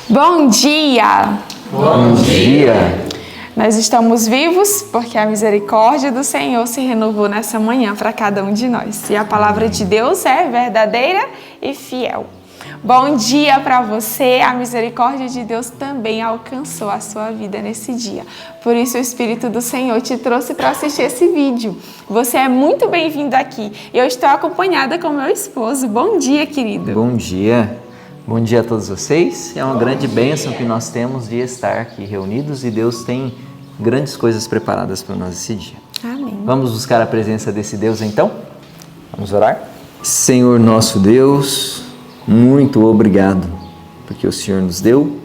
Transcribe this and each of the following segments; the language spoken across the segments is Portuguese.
Bom dia! Bom dia! Nós estamos vivos porque a misericórdia do Senhor se renovou nessa manhã para cada um de nós. E a palavra de Deus é verdadeira e fiel. Bom dia para você, a misericórdia de Deus também alcançou a sua vida nesse dia. Por isso o Espírito do Senhor te trouxe para assistir esse vídeo. Você é muito bem-vindo aqui. Eu estou acompanhada com meu esposo. Bom dia, querido. Bom dia! Bom dia a todos vocês. É uma grande bênção que nós temos de estar aqui reunidos e Deus tem grandes coisas preparadas para nós esse dia. Amém. Vamos buscar a presença desse Deus então? Vamos orar? Senhor nosso Deus, muito obrigado, porque o Senhor nos deu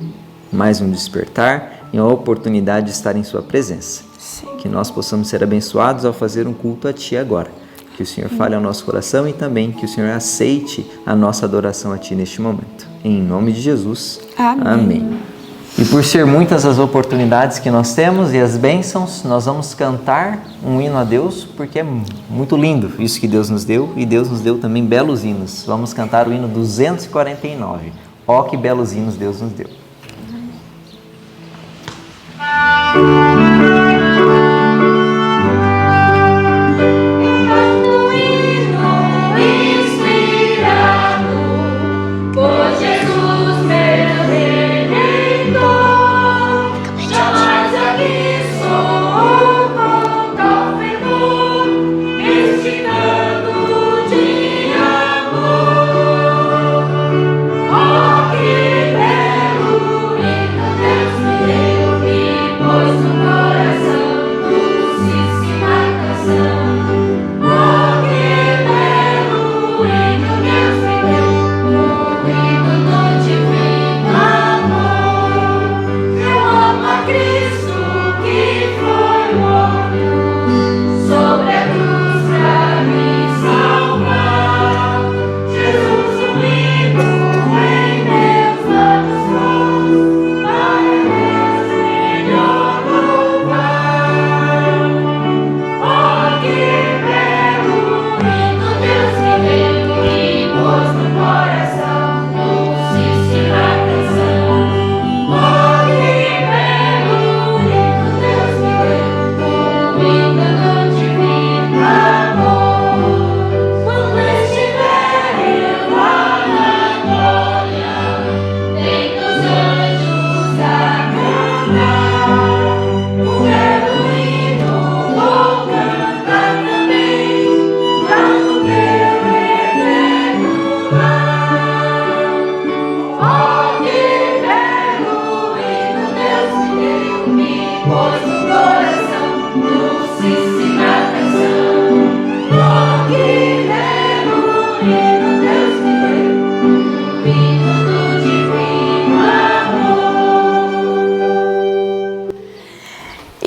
mais um despertar e uma oportunidade de estar em sua presença. Sim. Que nós possamos ser abençoados ao fazer um culto a Ti agora. Que o Senhor fale ao nosso coração e também que o Senhor aceite a nossa adoração a Ti neste momento. Em nome de Jesus. Amém. Amém. E por ser muitas as oportunidades que nós temos e as bênçãos, nós vamos cantar um hino a Deus, porque é muito lindo isso que Deus nos deu, e Deus nos deu também belos hinos. Vamos cantar o hino 249. Ó, que belos hinos Deus nos deu.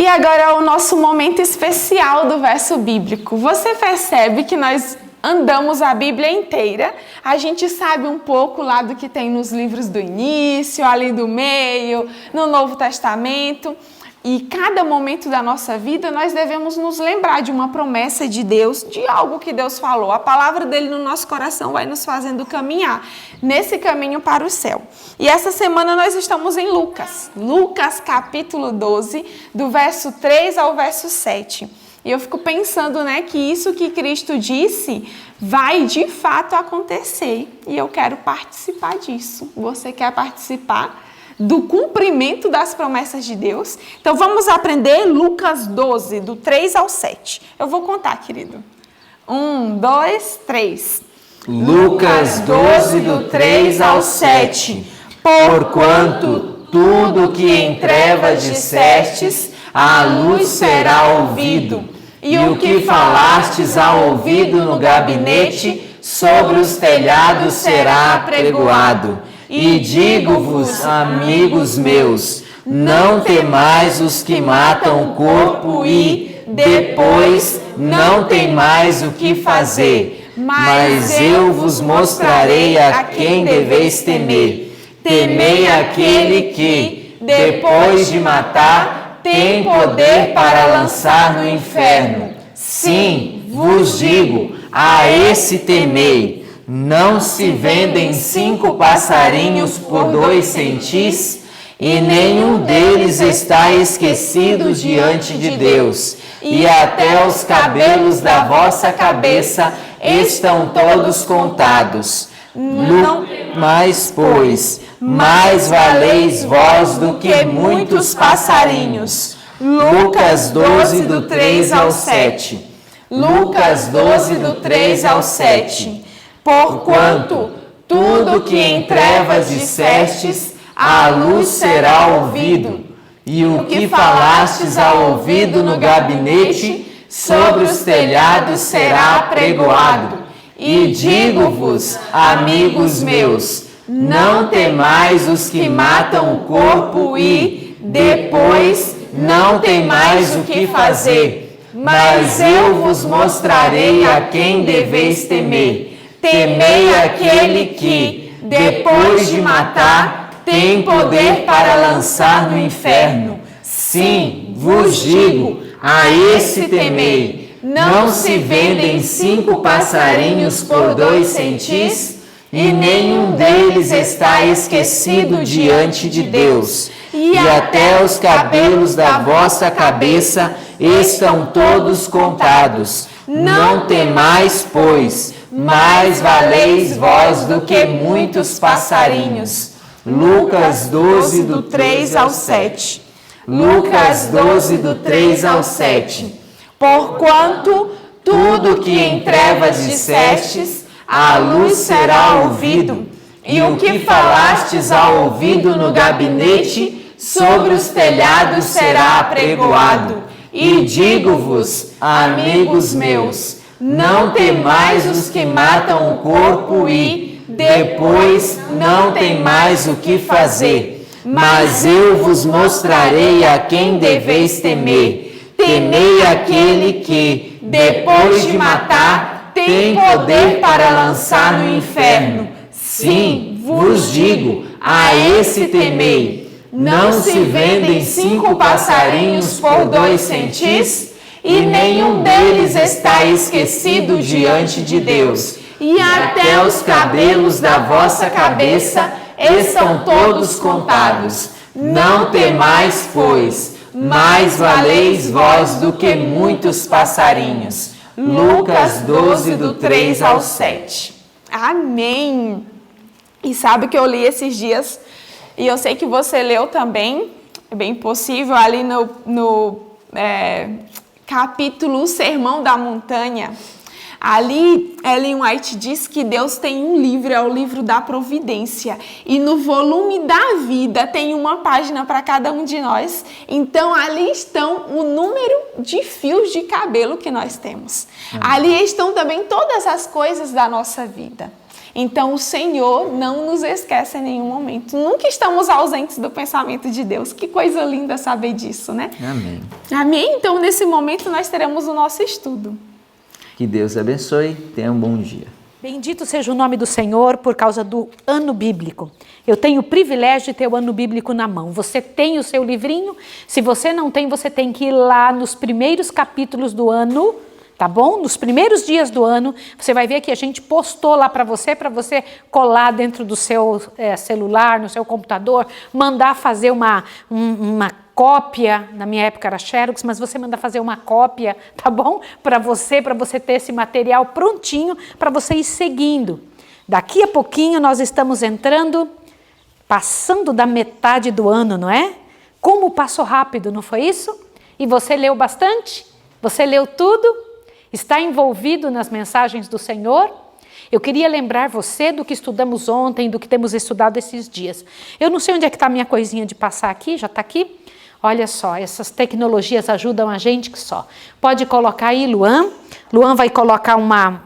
Agora é o nosso momento especial do verso bíblico. Você percebe que nós andamos a Bíblia inteira, a gente sabe um pouco lá do que tem nos livros do início, ali do meio, no Novo Testamento. E cada momento da nossa vida nós devemos nos lembrar de uma promessa de Deus, de algo que Deus falou. A palavra dele no nosso coração vai nos fazendo caminhar nesse caminho para o céu. E essa semana nós estamos em Lucas. Lucas capítulo 12, do verso 3 ao verso 7. E eu fico pensando, que isso que Cristo disse vai de fato acontecer. E eu quero participar disso. Você quer participar do cumprimento das promessas de Deus? Então vamos aprender Lucas 12, do 3 ao 7. Eu vou contar, querido. 1, 2, 3. Lucas 12, do 3 ao 7. Porquanto tudo que em trevas dissestes, à luz será ouvido, e o que falastes ao ouvido no gabinete, sobre os telhados será apregoado. E digo-vos, amigos meus, não temais os que matam o corpo e, depois, não tem mais o que fazer. Mas eu vos mostrarei a quem deveis temer. Temei aquele que, depois de matar, tem poder para lançar no inferno. Sim, vos digo, a esse temei. Não se vendem 5 passarinhos por 2 centis, e nenhum deles está esquecido diante de Deus. E até os cabelos da vossa cabeça estão todos contados. Mas, pois, mais valeis vós do que muitos passarinhos. Lucas 12, do 3 ao 7. Lucas 12, do 3 ao 7. Porquanto tudo que em trevas dissestes, à luz será ouvido. E o que falastes ao ouvido no gabinete, sobre os telhados será apregoado. E digo-vos, amigos meus, não temais os que matam o corpo e, depois, não tem mais o que fazer. Mas eu vos mostrarei a quem deveis temer. Temei aquele que, depois de matar, tem poder para lançar no inferno. Sim, vos digo, a esse temei. Não se vendem 5 passarinhos por 2 centis, e nenhum deles está esquecido diante de Deus. E até os cabelos da vossa cabeça estão todos contados. Não temais, pois, mais valeis vós do que muitos passarinhos. Lucas 12, do 3 ao 7. Lucas 12, do 3 ao 7. Porquanto tudo que em trevas dissestes, à luz será ouvido, e o que falastes ao ouvido no gabinete, sobre os telhados será apregoado. E digo-vos, amigos meus, não temais os que matam o corpo e, depois, não tem mais o que fazer. Mas eu vos mostrarei a quem deveis temer. Temei aquele que, depois de matar, tem poder para lançar no inferno. Sim, vos digo, a esse temei. Não se vendem 5 passarinhos por 2 centis, e nenhum deles está esquecido diante de Deus. E até os cabelos da vossa cabeça estão todos contados. Não temais, pois, mais valeis vós do que muitos passarinhos. Lucas 12, do 3 ao 7. Amém! E sabe que eu li esses dias, e eu sei que você leu também, é bem possível, ali no capítulo O Sermão da Montanha. Ali, Ellen White diz que Deus tem um livro, é o livro da providência. E no volume da vida tem uma página para cada um de nós. Então, ali estão o número de fios de cabelo que nós temos. Ali estão também todas as coisas da nossa vida. Então, o Senhor não nos esquece em nenhum momento. Nunca estamos ausentes do pensamento de Deus. Que coisa linda saber disso, né? Amém. Amém? Então, nesse momento, nós teremos o nosso estudo. Que Deus abençoe. Tenha um bom dia. Bendito seja o nome do Senhor por causa do ano bíblico. Eu tenho o privilégio de ter o ano bíblico na mão. Você tem o seu livrinho? Se você não tem, você tem que ir lá nos primeiros capítulos do ano, tá bom? Nos primeiros dias do ano, você vai ver que a gente postou lá para você colar dentro do seu celular, no seu computador, mandar fazer uma cópia, na minha época era Xerox, mas você manda fazer uma cópia, tá bom? Para você ter esse material prontinho para você ir seguindo. Daqui a pouquinho nós estamos passando da metade do ano, não é? Como passou rápido, não foi isso? E você leu bastante? Você leu tudo? Está envolvido nas mensagens do Senhor? Eu queria lembrar você do que estudamos ontem, do que temos estudado esses dias. Eu não sei onde é que está a minha coisinha de passar aqui, já está aqui? Olha só, essas tecnologias ajudam a gente que só. Pode colocar aí, Luan. Luan vai colocar uma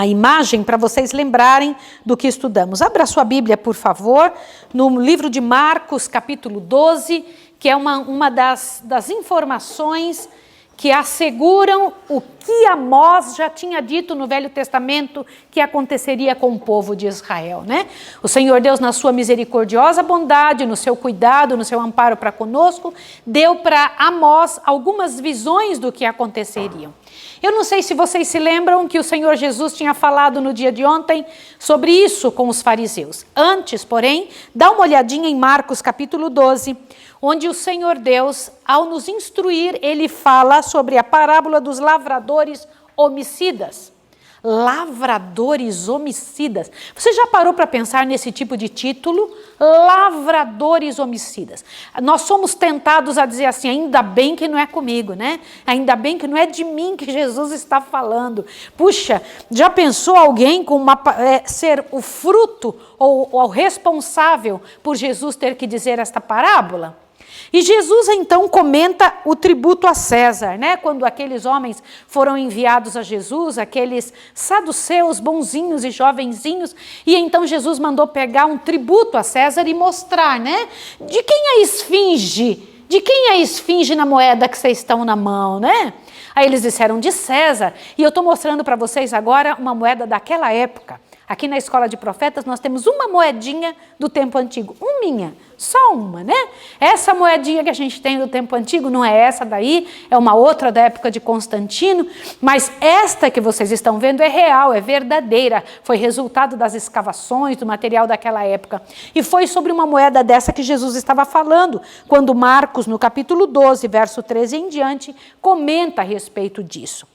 imagem para vocês lembrarem do que estudamos. Abra sua Bíblia, por favor, no livro de Marcos, capítulo 12, que é uma das informações que asseguram o que Amós já tinha dito no Velho Testamento que aconteceria com o povo de Israel, né? O Senhor Deus, na sua misericordiosa bondade, no seu cuidado, no seu amparo para conosco, deu para Amós algumas visões do que aconteceriam. Eu não sei se vocês se lembram que o Senhor Jesus tinha falado no dia de ontem sobre isso com os fariseus. Antes, porém, dá uma olhadinha em Marcos capítulo 12, onde o Senhor Deus, ao nos instruir, ele fala sobre a parábola dos lavradores homicidas. Lavradores homicidas. Você já parou para pensar nesse tipo de título? Lavradores homicidas. Nós somos tentados a dizer assim, ainda bem que não é comigo, né? Ainda bem que não é de mim que Jesus está falando. Puxa, já pensou alguém com ser o fruto ou o responsável por Jesus ter que dizer esta parábola? E Jesus então comenta o tributo a César, né? Quando aqueles homens foram enviados a Jesus, aqueles saduceus bonzinhos e jovenzinhos, e então Jesus mandou pegar um tributo a César e mostrar, né? De quem é a esfinge? De quem é a esfinge na moeda que vocês estão na mão, né? Aí eles disseram de César, e eu estou mostrando para vocês agora uma moeda daquela época. Aqui na Escola de Profetas nós temos uma moedinha do tempo antigo, só uma, né? Essa moedinha que a gente tem do tempo antigo não é essa daí, é uma outra da época de Constantino, mas esta que vocês estão vendo é real, é verdadeira, foi resultado das escavações, do material daquela época. E foi sobre uma moeda dessa que Jesus estava falando, quando Marcos, no capítulo 12, verso 13 em diante, comenta a respeito disso.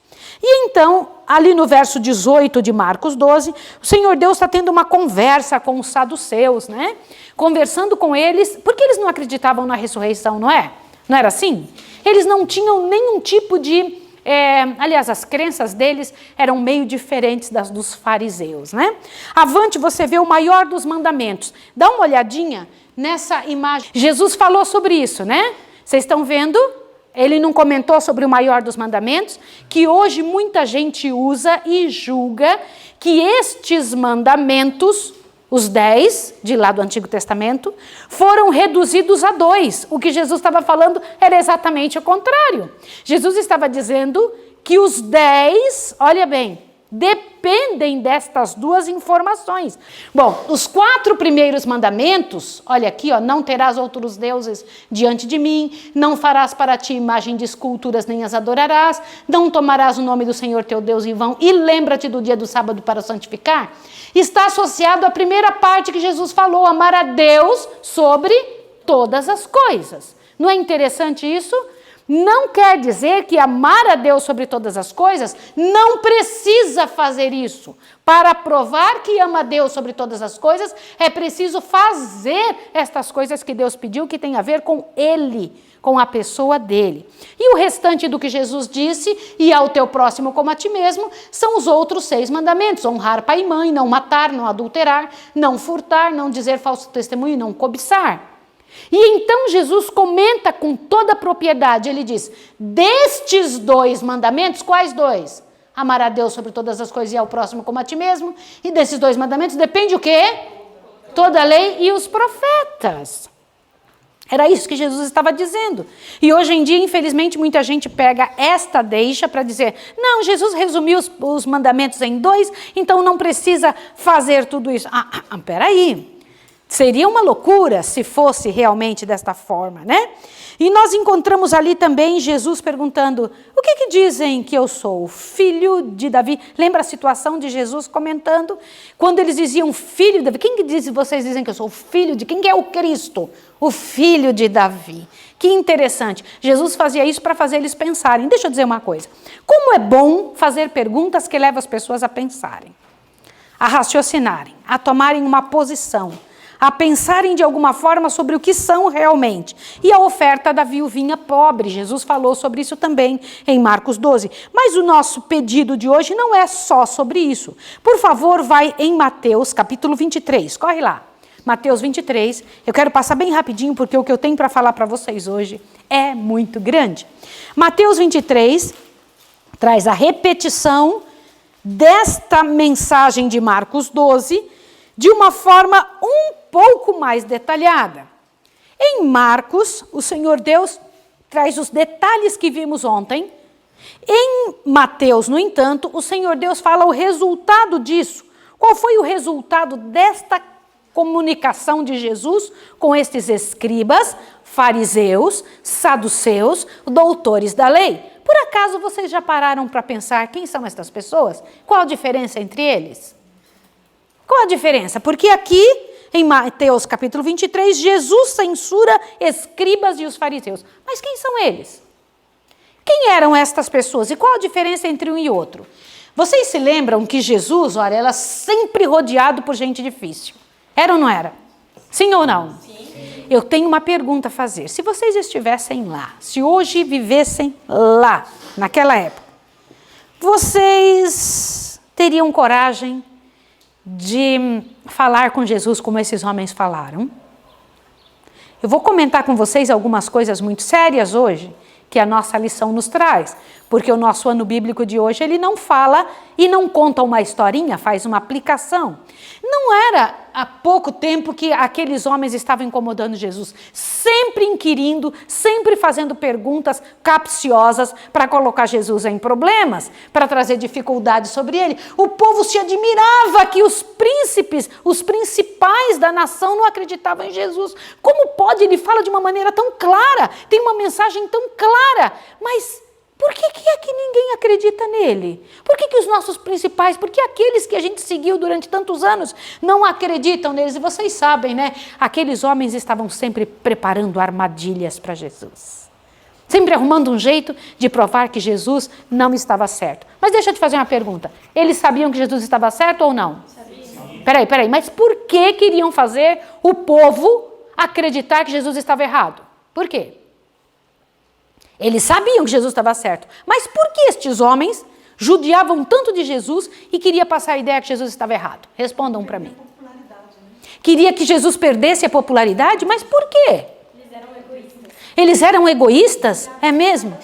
E então, ali no verso 18 de Marcos 12, o Senhor Deus está tendo uma conversa com os saduceus, né? Conversando com eles, porque eles não acreditavam na ressurreição, não é? Não era assim? Eles não tinham nenhum tipo de... aliás, as crenças deles eram meio diferentes das dos fariseus, né? Avante, você vê o maior dos mandamentos. Dá uma olhadinha nessa imagem. Jesus falou sobre isso, né? Vocês estão vendo? Ele não comentou sobre o maior dos mandamentos, que hoje muita gente usa e julga que estes mandamentos, os 10, de lá do Antigo Testamento, foram reduzidos a 2. O que Jesus estava falando era exatamente o contrário. Jesus estava dizendo que os 10, olha bem, dependem destas duas informações. Bom, os 4 primeiros mandamentos, olha aqui, ó, não terás outros deuses diante de mim, não farás para ti imagem de esculturas nem as adorarás, não tomarás o nome do Senhor teu Deus em vão e lembra-te do dia do sábado para o santificar, está associado à primeira parte que Jesus falou, amar a Deus sobre todas as coisas. Não é interessante isso? Não quer dizer que amar a Deus sobre todas as coisas não precisa fazer isso. Para provar que ama a Deus sobre todas as coisas, é preciso fazer estas coisas que Deus pediu, que tem a ver com Ele, com a pessoa dele. E o restante do que Jesus disse, e ao teu próximo como a ti mesmo, são os outros 6 mandamentos. Honrar pai e mãe, não matar, não adulterar, não furtar, não dizer falso testemunho, não cobiçar. E então Jesus comenta com toda a propriedade, ele diz, destes 2 mandamentos, quais 2? Amar a Deus sobre todas as coisas e ao próximo como a ti mesmo. E desses 2 mandamentos depende o quê? Toda a lei e os profetas. Era isso que Jesus estava dizendo. E hoje em dia, infelizmente, muita gente pega esta deixa para dizer, não, Jesus resumiu os mandamentos em 2, então não precisa fazer tudo isso. Peraí. Seria uma loucura se fosse realmente desta forma, né? E nós encontramos ali também Jesus perguntando, o que dizem que eu sou? Filho de Davi? Lembra a situação de Jesus comentando? Quando eles diziam filho de Davi, quem que diz, vocês dizem que eu sou filho de, quem que é o Cristo? O filho de Davi. Que interessante. Jesus fazia isso para fazer eles pensarem. Deixa eu dizer uma coisa. Como é bom fazer perguntas que levam as pessoas a pensarem, a raciocinarem, a tomarem uma posição, a pensarem de alguma forma sobre o que são realmente. E a oferta da viuvinha pobre, Jesus falou sobre isso também em Marcos 12. Mas o nosso pedido de hoje não é só sobre isso. Por favor, vai em Mateus capítulo 23, corre lá. Mateus 23, eu quero passar bem rapidinho porque o que eu tenho para falar para vocês hoje é muito grande. Mateus 23 traz a repetição desta mensagem de Marcos 12 de uma forma um pouco mais detalhada. Em Marcos, o Senhor Deus traz os detalhes que vimos ontem. Em Mateus, no entanto, o Senhor Deus fala o resultado disso. Qual foi o resultado desta comunicação de Jesus com estes escribas, fariseus, saduceus, doutores da lei? Por Por acaso vocês já pararam para pensar quem são estas pessoas? Qual a diferença entre eles? Qual a diferença? Porque aqui, em Mateus capítulo 23, Jesus censura escribas e os fariseus. Mas quem são eles? Quem eram estas pessoas? E qual a diferença entre um e outro? Vocês se lembram que Jesus, olha, era sempre rodeado por gente difícil. Era ou não era? Sim ou não? Sim. Eu tenho uma pergunta a fazer. Se vocês estivessem lá, se hoje vivessem lá, naquela época, vocês teriam coragem de falar com Jesus como esses homens falaram? Eu vou comentar com vocês algumas coisas muito sérias hoje, que a nossa lição nos traz, porque o nosso ano bíblico de hoje, ele não fala e não conta uma historinha, faz uma aplicação. Não era há pouco tempo que aqueles homens estavam incomodando Jesus, sempre inquirindo, sempre fazendo perguntas capciosas para colocar Jesus em problemas, para trazer dificuldades sobre ele. O povo se admirava que os príncipes, os principais da nação não acreditavam em Jesus. Como pode? Ele fala de uma maneira tão clara, tem uma mensagem tão clara, mas por que é que ninguém acredita nele? Por que os nossos principais, por que aqueles que a gente seguiu durante tantos anos não acreditam neles? E vocês sabem, né? Aqueles homens estavam sempre preparando armadilhas para Jesus. Sempre arrumando um jeito de provar que Jesus não estava certo. Mas deixa eu te fazer uma pergunta. Eles sabiam que Jesus estava certo ou não? Sabiam. Peraí. Mas por que queriam fazer o povo acreditar que Jesus estava errado? Por quê? Eles sabiam que Jesus estava certo. Mas por que estes homens judiavam tanto de Jesus e queriam passar a ideia que Jesus estava errado? Respondam para mim. Queria que Jesus perdesse a popularidade? Mas por quê? Eles eram egoístas? É mesmo?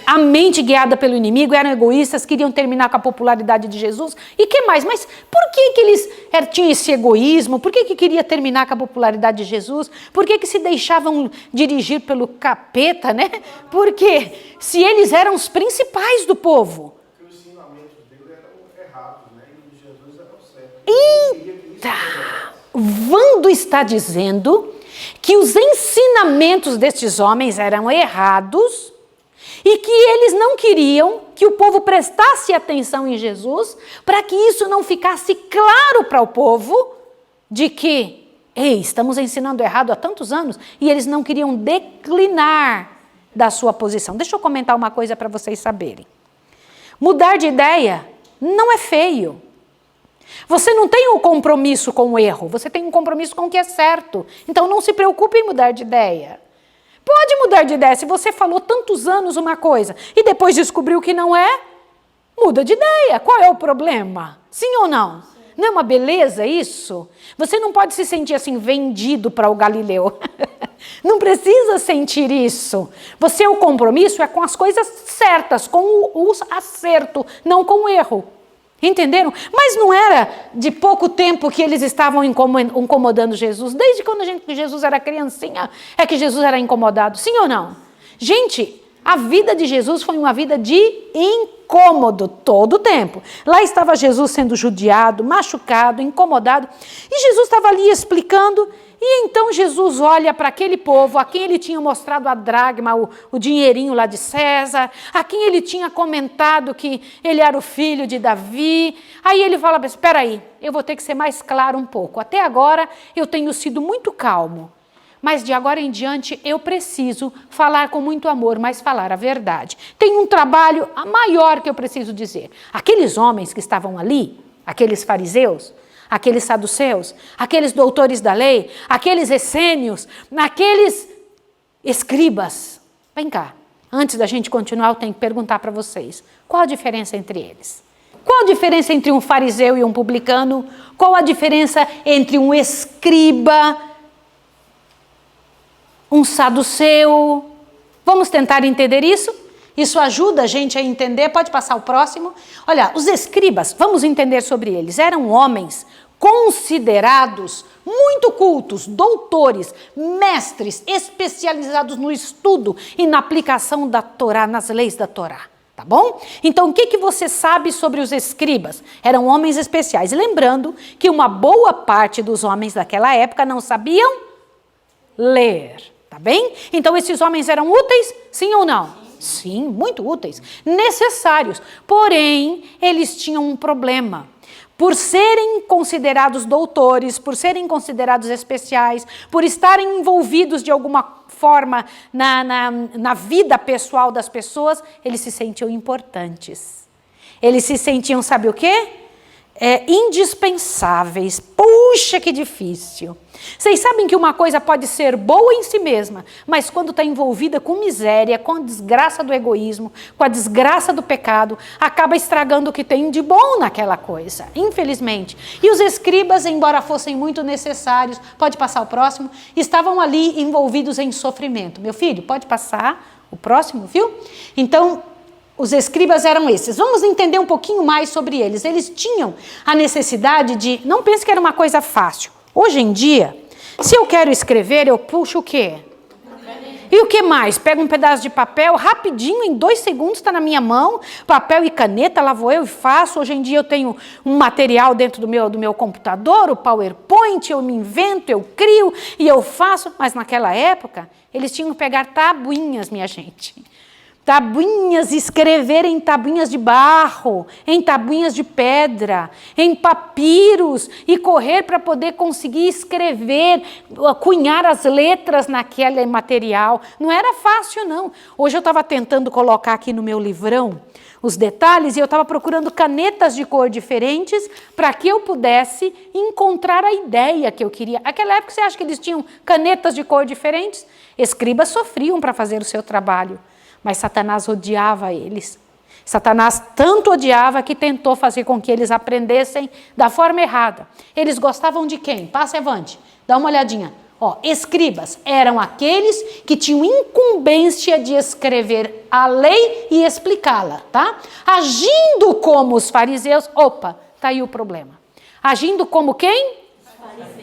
A mente guiada pelo inimigo, eram egoístas, queriam terminar com a popularidade de Jesus. E que mais? Mas por que eles tinham esse egoísmo? Por que queria terminar com a popularidade de Jesus? Por que se deixavam dirigir pelo capeta, né? Porque se eles eram os principais do povo. Porque os ensinamentos dele eram errados, né? E os de Jesus eram certos. Eita! Wando está dizendo que os ensinamentos destes homens eram errados e que eles não queriam que o povo prestasse atenção em Jesus, para que isso não ficasse claro para o povo de que, estamos ensinando errado há tantos anos, e eles não queriam declinar da sua posição. Deixa eu comentar uma coisa para vocês saberem. Mudar de ideia não é feio. Você não tem um compromisso com o erro, você tem um compromisso com o que é certo. Então não se preocupe em mudar de ideia. Pode mudar de ideia. Se você falou tantos anos uma coisa e depois descobriu que não é, muda de ideia. Qual é o problema? Sim ou não? Sim. Não é uma beleza isso? Você não pode se sentir assim vendido para o Galileu. Não precisa sentir isso. O compromisso é com as coisas certas, com o acerto, não com o erro. Entenderam? Mas não era de pouco tempo que eles estavam incomodando Jesus. Desde quando Jesus era criancinha, é que Jesus era incomodado. Sim ou não? Gente, a vida de Jesus foi uma vida de incômodo todo o tempo. Lá estava Jesus sendo judiado, machucado, incomodado. E Jesus estava ali explicando. E então Jesus olha para aquele povo a quem ele tinha mostrado a dracma, o dinheirinho lá de César, a quem ele tinha comentado que ele era o filho de Davi. Aí ele fala, espera aí, eu vou ter que ser mais claro um pouco. Até agora eu tenho sido muito calmo, mas de agora em diante eu preciso falar com muito amor, mas falar a verdade. Tem um trabalho maior que eu preciso dizer. Aqueles homens que estavam ali, aqueles fariseus, aqueles saduceus, aqueles doutores da lei, aqueles essênios, aqueles escribas. Vem cá, antes da gente continuar, eu tenho que perguntar para vocês, qual a diferença entre eles? Qual a diferença entre um fariseu e um publicano? Qual a diferença entre um escriba, um saduceu? Vamos tentar entender isso? Isso ajuda a gente a entender, pode passar o próximo. Olha, os escribas, vamos entender sobre eles, eram homens considerados muito cultos, doutores, mestres, especializados no estudo e na aplicação da Torá, nas leis da Torá, tá bom? Então, o que você sabe sobre os escribas? Eram homens especiais. E lembrando que uma boa parte dos homens daquela época não sabiam ler, tá bem? Então, esses homens eram úteis, sim ou não? Sim, muito úteis, necessários. Porém, eles tinham um problema. Por serem considerados doutores, por serem considerados especiais, por estarem envolvidos de alguma forma na vida pessoal das pessoas, eles se sentiam importantes. Eles se sentiam, sabe o quê? Indispensáveis. Puxa, que difícil. Vocês sabem que uma coisa pode ser boa em si mesma, mas quando está envolvida com miséria, com a desgraça do egoísmo, com a desgraça do pecado, acaba estragando o que tem de bom naquela coisa, infelizmente. E os escribas, embora fossem muito necessários, pode passar o próximo, estavam ali envolvidos em sofrimento. Meu filho, pode passar o próximo, viu? Então, os escribas eram esses. Vamos entender um pouquinho mais sobre eles. Eles tinham a necessidade de... Não pense que era uma coisa fácil. Hoje em dia, se eu quero escrever, eu puxo o quê? E o que mais? Pego um pedaço de papel, rapidinho, em 2 segundos está na minha mão, papel e caneta, lá vou eu e faço. Hoje em dia eu tenho um material dentro do meu computador, o PowerPoint, eu me invento, eu crio e eu faço. Mas naquela época, eles tinham que pegar tabuinhas, minha gente. Tabuinhas, escrever em tabuinhas de barro, em tabuinhas de pedra, em papiros, e correr para poder conseguir escrever, cunhar as letras naquele material. Não era fácil, não. Hoje eu estava tentando colocar aqui no meu livrão os detalhes, e eu estava procurando canetas de cor diferentes para que eu pudesse encontrar a ideia que eu queria. Naquela época, você acha que eles tinham canetas de cor diferentes? Escribas sofriam para fazer o seu trabalho. Mas Satanás odiava eles. Satanás tanto odiava que tentou fazer com que eles aprendessem da forma errada. Eles gostavam de quem? Passa avante, dá uma olhadinha. Escribas eram aqueles que tinham incumbência de escrever a lei e explicá-la, tá? Agindo como os fariseus, tá aí o problema. Agindo como quem?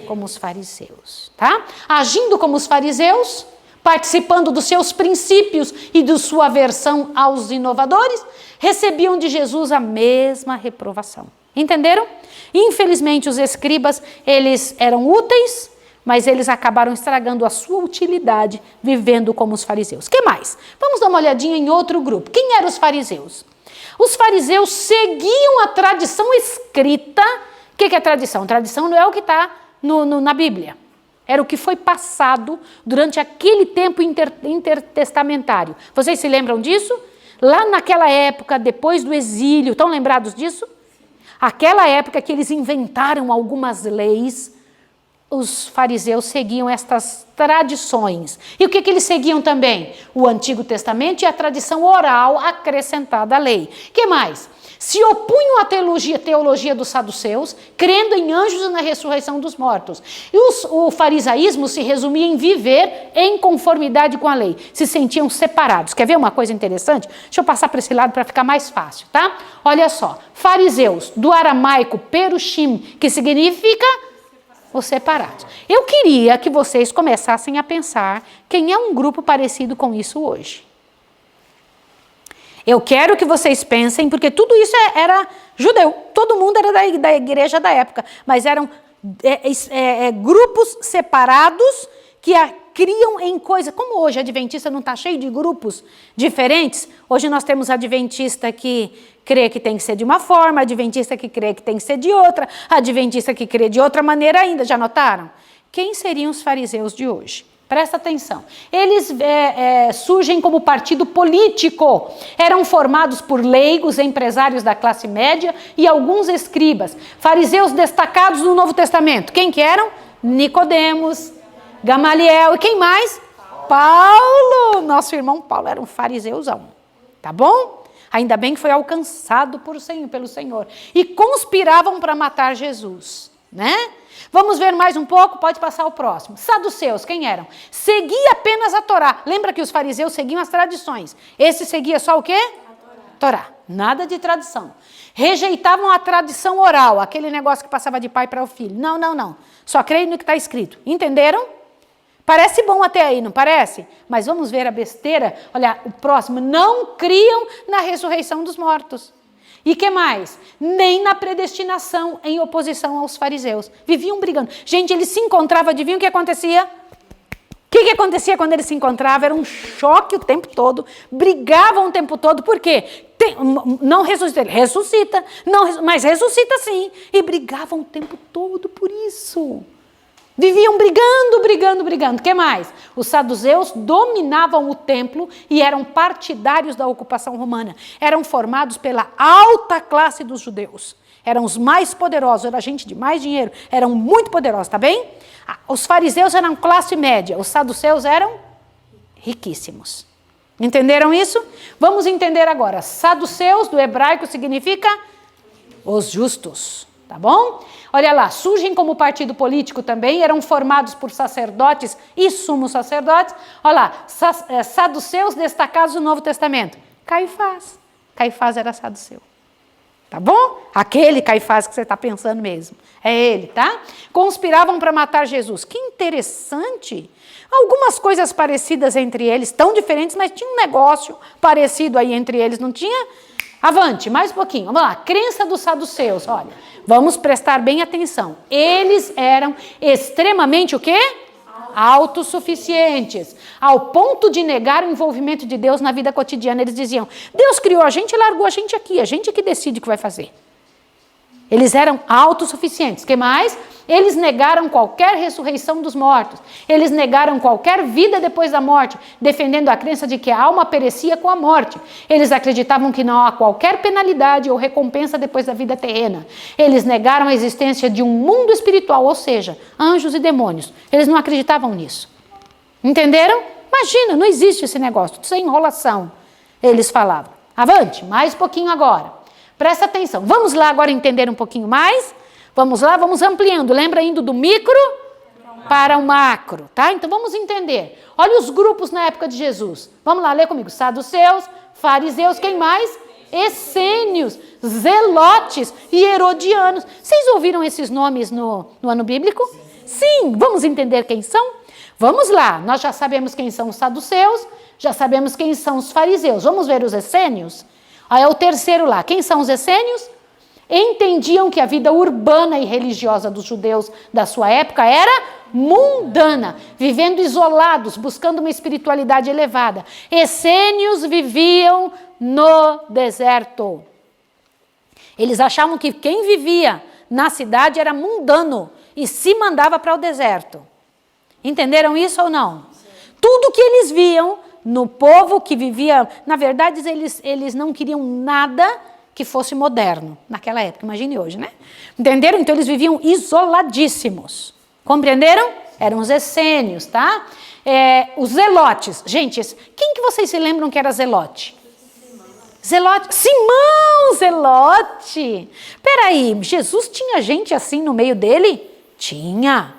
Como os fariseus, tá? Agindo como os fariseus, participando dos seus princípios e de sua aversão aos inovadores, recebiam de Jesus a mesma reprovação. Entenderam? Infelizmente, os escribas, eles eram úteis, mas eles acabaram estragando a sua utilidade, vivendo como os fariseus. O que mais? Vamos dar uma olhadinha em outro grupo. Quem eram os fariseus? Os fariseus seguiam a tradição escrita. O que é tradição? Tradição não é o que está na Bíblia. Era o que foi passado durante aquele tempo intertestamentário. Vocês se lembram disso? Lá naquela época, depois do exílio, estão lembrados disso? Aquela época que eles inventaram algumas leis, os fariseus seguiam estas tradições. E o que eles seguiam também? O Antigo Testamento e a tradição oral acrescentada à lei. O que mais? Se opunham à teologia dos saduceus, crendo em anjos e na ressurreição dos mortos. E o farisaísmo se resumia em viver em conformidade com a lei. Se sentiam separados. Quer ver uma coisa interessante? Deixa eu passar para esse lado para ficar mais fácil, tá? Olha só. Fariseus, do aramaico perushim, que significa os separados. Eu queria que vocês começassem a pensar quem é um grupo parecido com isso hoje. Eu quero que vocês pensem, porque tudo isso era judeu, todo mundo era da igreja da época, mas eram grupos separados que criam em coisas, como hoje a adventista não está cheio de grupos diferentes, hoje nós temos a adventista que crê que tem que ser de uma forma, a adventista que crê que tem que ser de outra, a adventista que crê de outra maneira ainda, já notaram? Quem seriam os fariseus de hoje? Presta atenção. Eles surgem como partido político. Eram formados por leigos, empresários da classe média e alguns escribas. Fariseus destacados no Novo Testamento. Quem que eram? Nicodemos, Gamaliel e quem mais? Paulo. Nosso irmão Paulo era um fariseuzão. Tá bom? Ainda bem que foi alcançado pelo Senhor. E conspiravam para matar Jesus, né? Vamos ver mais um pouco, pode passar o próximo. Saduceus, quem eram? Seguia apenas a Torá. Lembra que os fariseus seguiam as tradições. Esse seguia só o quê? A Torá. Nada de tradição. Rejeitavam a tradição oral, aquele negócio que passava de pai para o filho. Não. Só creio no que está escrito. Entenderam? Parece bom até aí, não parece? Mas vamos ver a besteira. Olha, o próximo. Não criam na ressurreição dos mortos. E que mais? Nem na predestinação, em oposição aos fariseus. Viviam brigando. Gente, eles se encontravam, adivinham o que acontecia? que acontecia quando eles se encontravam? Era um choque o tempo todo, brigavam o tempo todo, por quê? Não ressuscita, ele ressuscita, não, mas ressuscita sim, e brigavam o tempo todo por isso. Viviam brigando. O que mais? Os saduceus dominavam o templo e eram partidários da ocupação romana. Eram formados pela alta classe dos judeus. Eram os mais poderosos, era gente de mais dinheiro, eram muito poderosos, tá bem? Os fariseus eram classe média, os saduceus eram riquíssimos. Entenderam isso? Vamos entender agora. Saduceus, do hebraico, significa os justos, tá bom? Olha lá, surgem como partido político também, eram formados por sacerdotes e sumos sacerdotes. Olha lá, saduceus destacados no Novo Testamento. Caifás. Caifás era saduceu. Tá bom? Aquele Caifás que você está pensando mesmo. É ele, tá? Conspiravam para matar Jesus. Que interessante. Algumas coisas parecidas entre eles, tão diferentes, mas tinha um negócio parecido aí entre eles, não tinha? Avante, mais um pouquinho. Vamos lá. Crença dos saduceus. Olha, vamos prestar bem atenção. Eles eram extremamente o quê? Autossuficientes, ao ponto de negar o envolvimento de Deus na vida cotidiana. Eles diziam, Deus criou a gente e largou a gente que decide o que vai fazer. Eles eram autossuficientes. O que mais? Eles negaram qualquer ressurreição dos mortos. Eles negaram qualquer vida depois da morte, defendendo a crença de que a alma perecia com a morte. Eles acreditavam que não há qualquer penalidade ou recompensa depois da vida terrena. Eles negaram a existência de um mundo espiritual, ou seja, anjos e demônios. Eles não acreditavam nisso. Entenderam? Imagina, não existe esse negócio, tudo isso é enrolação. Eles falavam. Avante, mais um pouquinho agora. Presta atenção. Vamos lá agora entender um pouquinho mais? Vamos lá, vamos ampliando. Lembra indo do micro para o macro, tá? Então vamos entender. Olha os grupos na época de Jesus. Vamos lá, lê comigo. Saduceus, fariseus, quem mais? Essênios, zelotes e herodianos. Vocês ouviram esses nomes no ano bíblico? Sim, vamos entender quem são? Vamos lá, nós já sabemos quem são os saduceus, já sabemos quem são os fariseus. Vamos ver os essênios? É o terceiro lá. Quem são os essênios? Entendiam que a vida urbana e religiosa dos judeus da sua época era mundana, vivendo isolados, buscando uma espiritualidade elevada. Essênios viviam no deserto. Eles achavam que quem vivia na cidade era mundano e se mandava para o deserto. Entenderam isso ou não? Tudo que eles viam no povo que vivia, na verdade eles não queriam nada que fosse moderno naquela época, imagine hoje, né? Entenderam? Então eles viviam isoladíssimos. Compreenderam? Eram os essênios, tá? Os zelotes. Gente, quem que vocês se lembram que era zelote? Zelote. Simão, zelote. Peraí, Jesus tinha gente assim no meio dele? Tinha.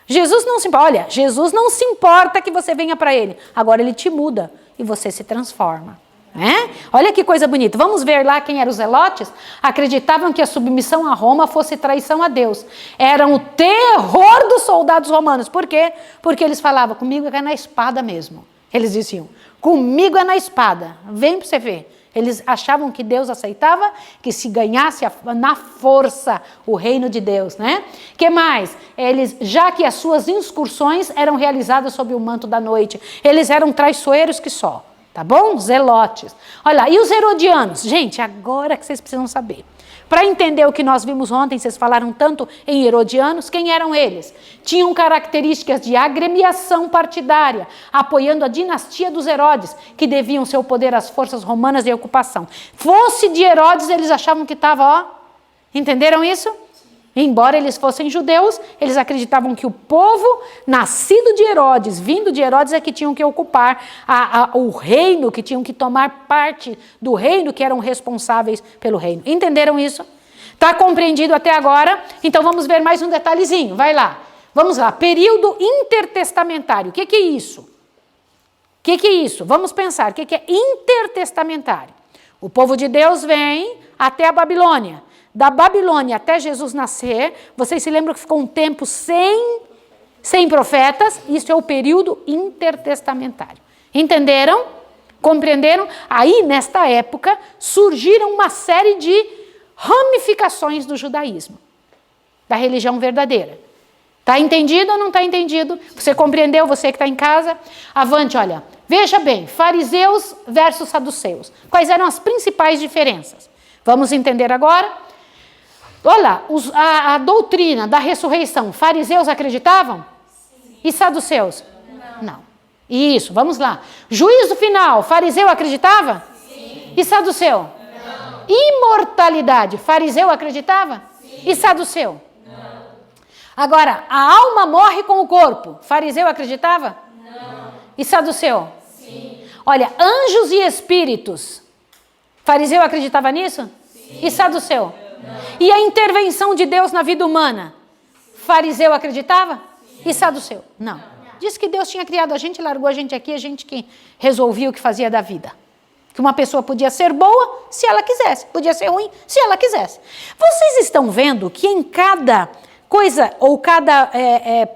Jesus não se importa. Olha, Jesus não se importa que você venha para ele. Agora ele te muda e você se transforma. Né? Olha que coisa bonita. Vamos ver lá quem eram os zelotes? Acreditavam que a submissão a Roma fosse traição a Deus. Eram o terror dos soldados romanos. Por quê? Porque eles falavam, comigo é na espada mesmo. Eles diziam, comigo é na espada. Vem para você ver. Eles achavam que Deus aceitava que se ganhasse na força o reino de Deus, né? Que mais? Eles, já que as suas excursões eram realizadas sob o manto da noite, eles eram traiçoeiros que só, tá bom? Zelotes. Olha lá, e os herodianos? Gente, agora que vocês precisam saber. Para entender o que nós vimos ontem, vocês falaram tanto em herodianos, quem eram eles? Tinham características de agremiação partidária, apoiando a dinastia dos Herodes, que deviam seu poder às forças romanas de ocupação. Fosse de Herodes, eles achavam que estava, ó, entenderam isso? Embora eles fossem judeus, eles acreditavam que o povo nascido de Herodes, vindo de Herodes, é que tinham que ocupar o reino, que tinham que tomar parte do reino, que eram responsáveis pelo reino. Entenderam isso? Está compreendido até agora? Então vamos ver mais um detalhezinho, vai lá. Vamos lá, período intertestamentário. O que é isso? O que é isso? Vamos pensar, o que é intertestamentário? O povo de Deus vem até a Babilônia. Da Babilônia até Jesus nascer, vocês se lembram que ficou um tempo sem profetas? Isso é o período intertestamentário. Entenderam? Compreenderam? Aí, nesta época, surgiram uma série de ramificações do judaísmo, da religião verdadeira. Está entendido ou não está entendido? Você compreendeu, você que está em casa? Avante, olha. Veja bem, fariseus versus saduceus. Quais eram as principais diferenças? Vamos entender agora? Olha, a doutrina da ressurreição, fariseus acreditavam? Sim. E saduceus? Não. Isso, vamos lá. Juízo final, fariseu acreditava? Sim. E saduceu? Não. Imortalidade, fariseu acreditava? Sim. E saduceu? Não. Agora, a alma morre com o corpo, fariseu acreditava? Não. E saduceu? Sim. Olha, anjos e espíritos, fariseu acreditava nisso? Sim. E saduceu? Não. E a intervenção de Deus na vida humana, fariseu acreditava? Sim. E saduceu? Não. Disse que Deus tinha criado a gente, largou a gente aqui, a gente que resolvia o que fazia da vida. Que uma pessoa podia ser boa se ela quisesse, podia ser ruim se ela quisesse. Vocês estão vendo que em cada coisa ou cada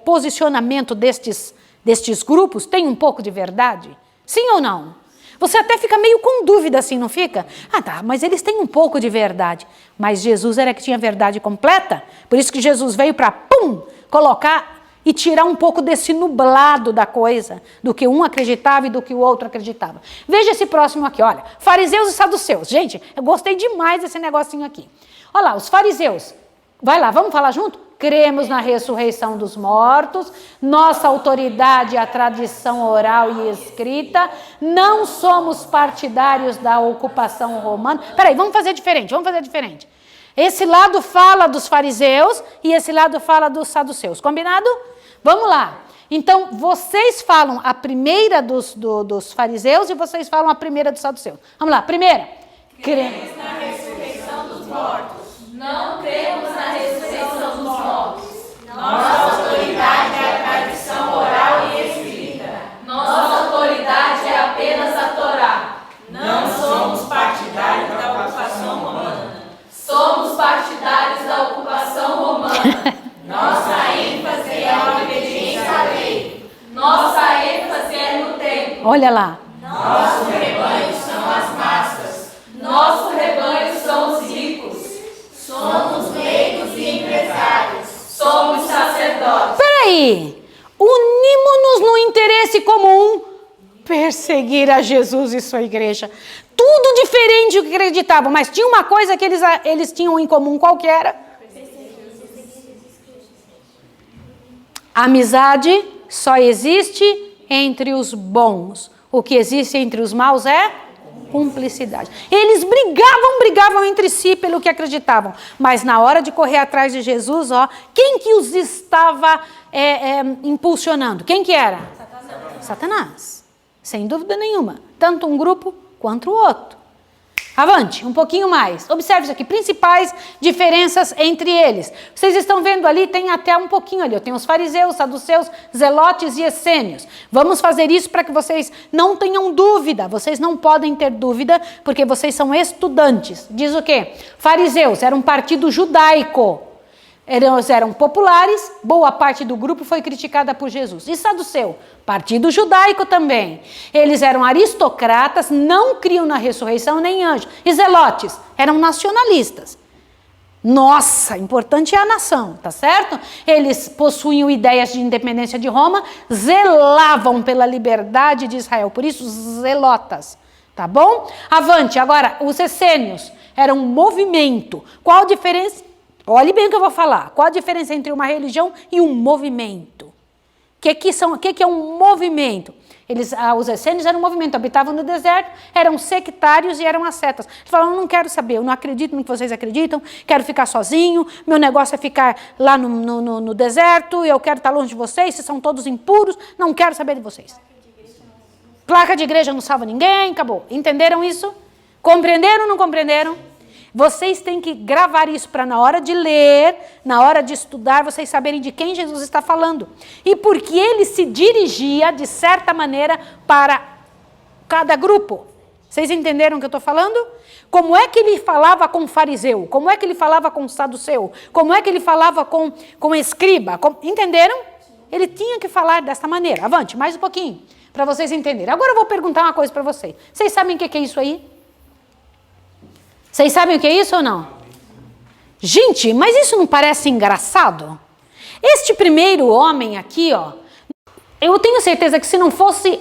posicionamento destes grupos tem um pouco de verdade? Sim ou não? Você até fica meio com dúvida assim, não fica? Ah, tá, mas eles têm um pouco de verdade. Mas Jesus era que tinha verdade completa. Por isso que Jesus veio para, colocar e tirar um pouco desse nublado da coisa, do que um acreditava e do que o outro acreditava. Veja esse próximo aqui, olha. Fariseus e saduceus. Gente, eu gostei demais desse negocinho aqui. Olha lá, os fariseus. Vai lá, vamos falar junto? Cremos na ressurreição dos mortos, nossa autoridade é a tradição oral e escrita, não somos partidários da ocupação romana. Peraí, vamos fazer diferente. Esse lado fala dos fariseus e esse lado fala dos saduceus. Combinado? Vamos lá. Então, vocês falam a primeira dos fariseus e vocês falam a primeira dos saduceus. Vamos lá, primeira. Cremos na ressurreição dos mortos. Não cremos na ressurreição dos mortos. Nossa autoridade é a tradição oral e escrita. Nossa autoridade é apenas a Torá. Não somos partidários da ocupação romana. Somos partidários da ocupação romana. Nossa ênfase é a obediência à lei. Nossa ênfase é no tempo. Olha lá. Nosso rebanho são as massas. Nosso rebanho são os ricos. Somos leigos e empresários. Somos sacerdotes. Peraí. Unimos-nos no interesse comum. Perseguir a Jesus e sua igreja. Tudo diferente do que acreditavam, mas tinha uma coisa que eles tinham em comum, qual que era? A amizade só existe entre os bons. O que existe entre os maus é cumplicidade. Eles brigavam entre si pelo que acreditavam. Mas na hora de correr atrás de Jesus, quem que os estava impulsionando? Quem que era? Satanás. Sem dúvida nenhuma. Tanto um grupo quanto o outro. Avante, um pouquinho mais. Observe isso aqui, principais diferenças entre eles. Vocês estão vendo ali, tem até um pouquinho ali. Eu tenho os fariseus, saduceus, zelotes e essênios. Vamos fazer isso para que vocês não tenham dúvida. Vocês não podem ter dúvida, porque vocês são estudantes. Diz o quê? Fariseus, era um partido judaico. Eles eram populares, boa parte do grupo foi criticada por Jesus. E saduceu? Partido judaico também. Eles eram aristocratas, não criam na ressurreição nem anjo. E zelotes? Eram nacionalistas. Nossa, importante é a nação, tá certo? Eles possuíam ideias de independência de Roma, zelavam pela liberdade de Israel, por isso zelotas, tá bom? Avante, agora, os essênios eram um movimento. Qual a diferença? Olhe bem o que eu vou falar. Qual a diferença entre uma religião e um movimento? O que é um movimento? Os essênios eram um movimento, habitavam no deserto, eram sectários e eram ascetas. Eles falavam, não quero saber, eu não acredito no que vocês acreditam, quero ficar sozinho, meu negócio é ficar lá no deserto, eu quero estar longe de vocês, vocês são todos impuros, não quero saber de vocês. Placa de igreja não salva ninguém, acabou. Entenderam isso? Compreenderam ou não compreenderam? Vocês têm que gravar isso para na hora de ler, na hora de estudar, vocês saberem de quem Jesus está falando. E porque ele se dirigia, de certa maneira, para cada grupo. Vocês entenderam o que eu estou falando? Como é que ele falava com o fariseu? Como é que ele falava com o saduceu? Como é que ele falava com o escriba? Entenderam? Ele tinha que falar dessa maneira. Avante, mais um pouquinho, para vocês entenderem. Agora eu vou perguntar uma coisa para vocês. Vocês sabem o que é isso aí? Vocês sabem o que é isso ou não? Gente, mas isso não parece engraçado? Este primeiro homem aqui, ó, eu tenho certeza que se não fosse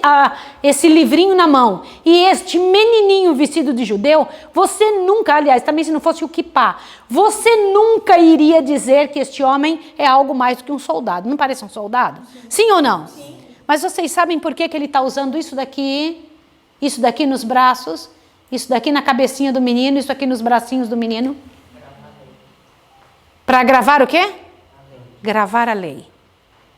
esse livrinho na mão e este menininho vestido de judeu, você nunca, aliás, também se não fosse o quipá, você nunca iria dizer que este homem é algo mais do que um soldado. Não parece um soldado? Sim ou não? Sim. Mas vocês sabem por que ele está usando isso daqui nos braços, isso daqui na cabecinha do menino, isso aqui nos bracinhos do menino? Para gravar o quê? Gravar a lei.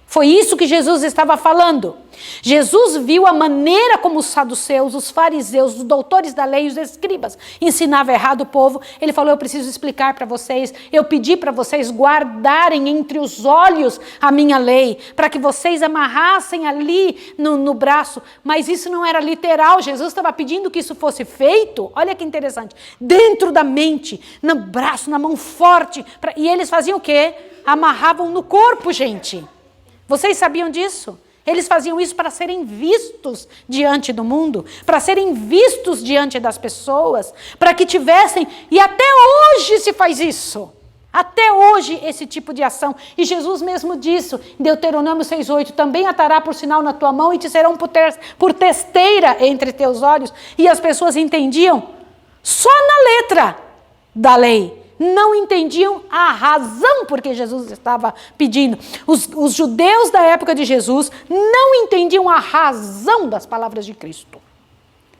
Foi isso que Jesus estava falando. Jesus viu a maneira como os saduceus, os fariseus, os doutores da lei, os escribas ensinavam errado o povo. Ele falou, eu preciso explicar para vocês, eu pedi para vocês guardarem entre os olhos a minha lei, para que vocês amarrassem ali no braço, mas isso não era literal. Jesus estava pedindo que isso fosse feito, olha que interessante, dentro da mente, no braço, na mão forte, e eles faziam o quê? Amarravam no corpo, gente. Vocês sabiam disso? Eles faziam isso para serem vistos diante do mundo, para serem vistos diante das pessoas, para que tivessem, e até hoje se faz isso, até hoje esse tipo de ação. E Jesus mesmo disse, em Deuteronômio 6,8, também atará por sinal na tua mão e te serão por testeira entre teus olhos. E as pessoas entendiam só na letra da lei. Não entendiam a razão por que Jesus estava pedindo. Os judeus da época de Jesus não entendiam a razão das palavras de Cristo.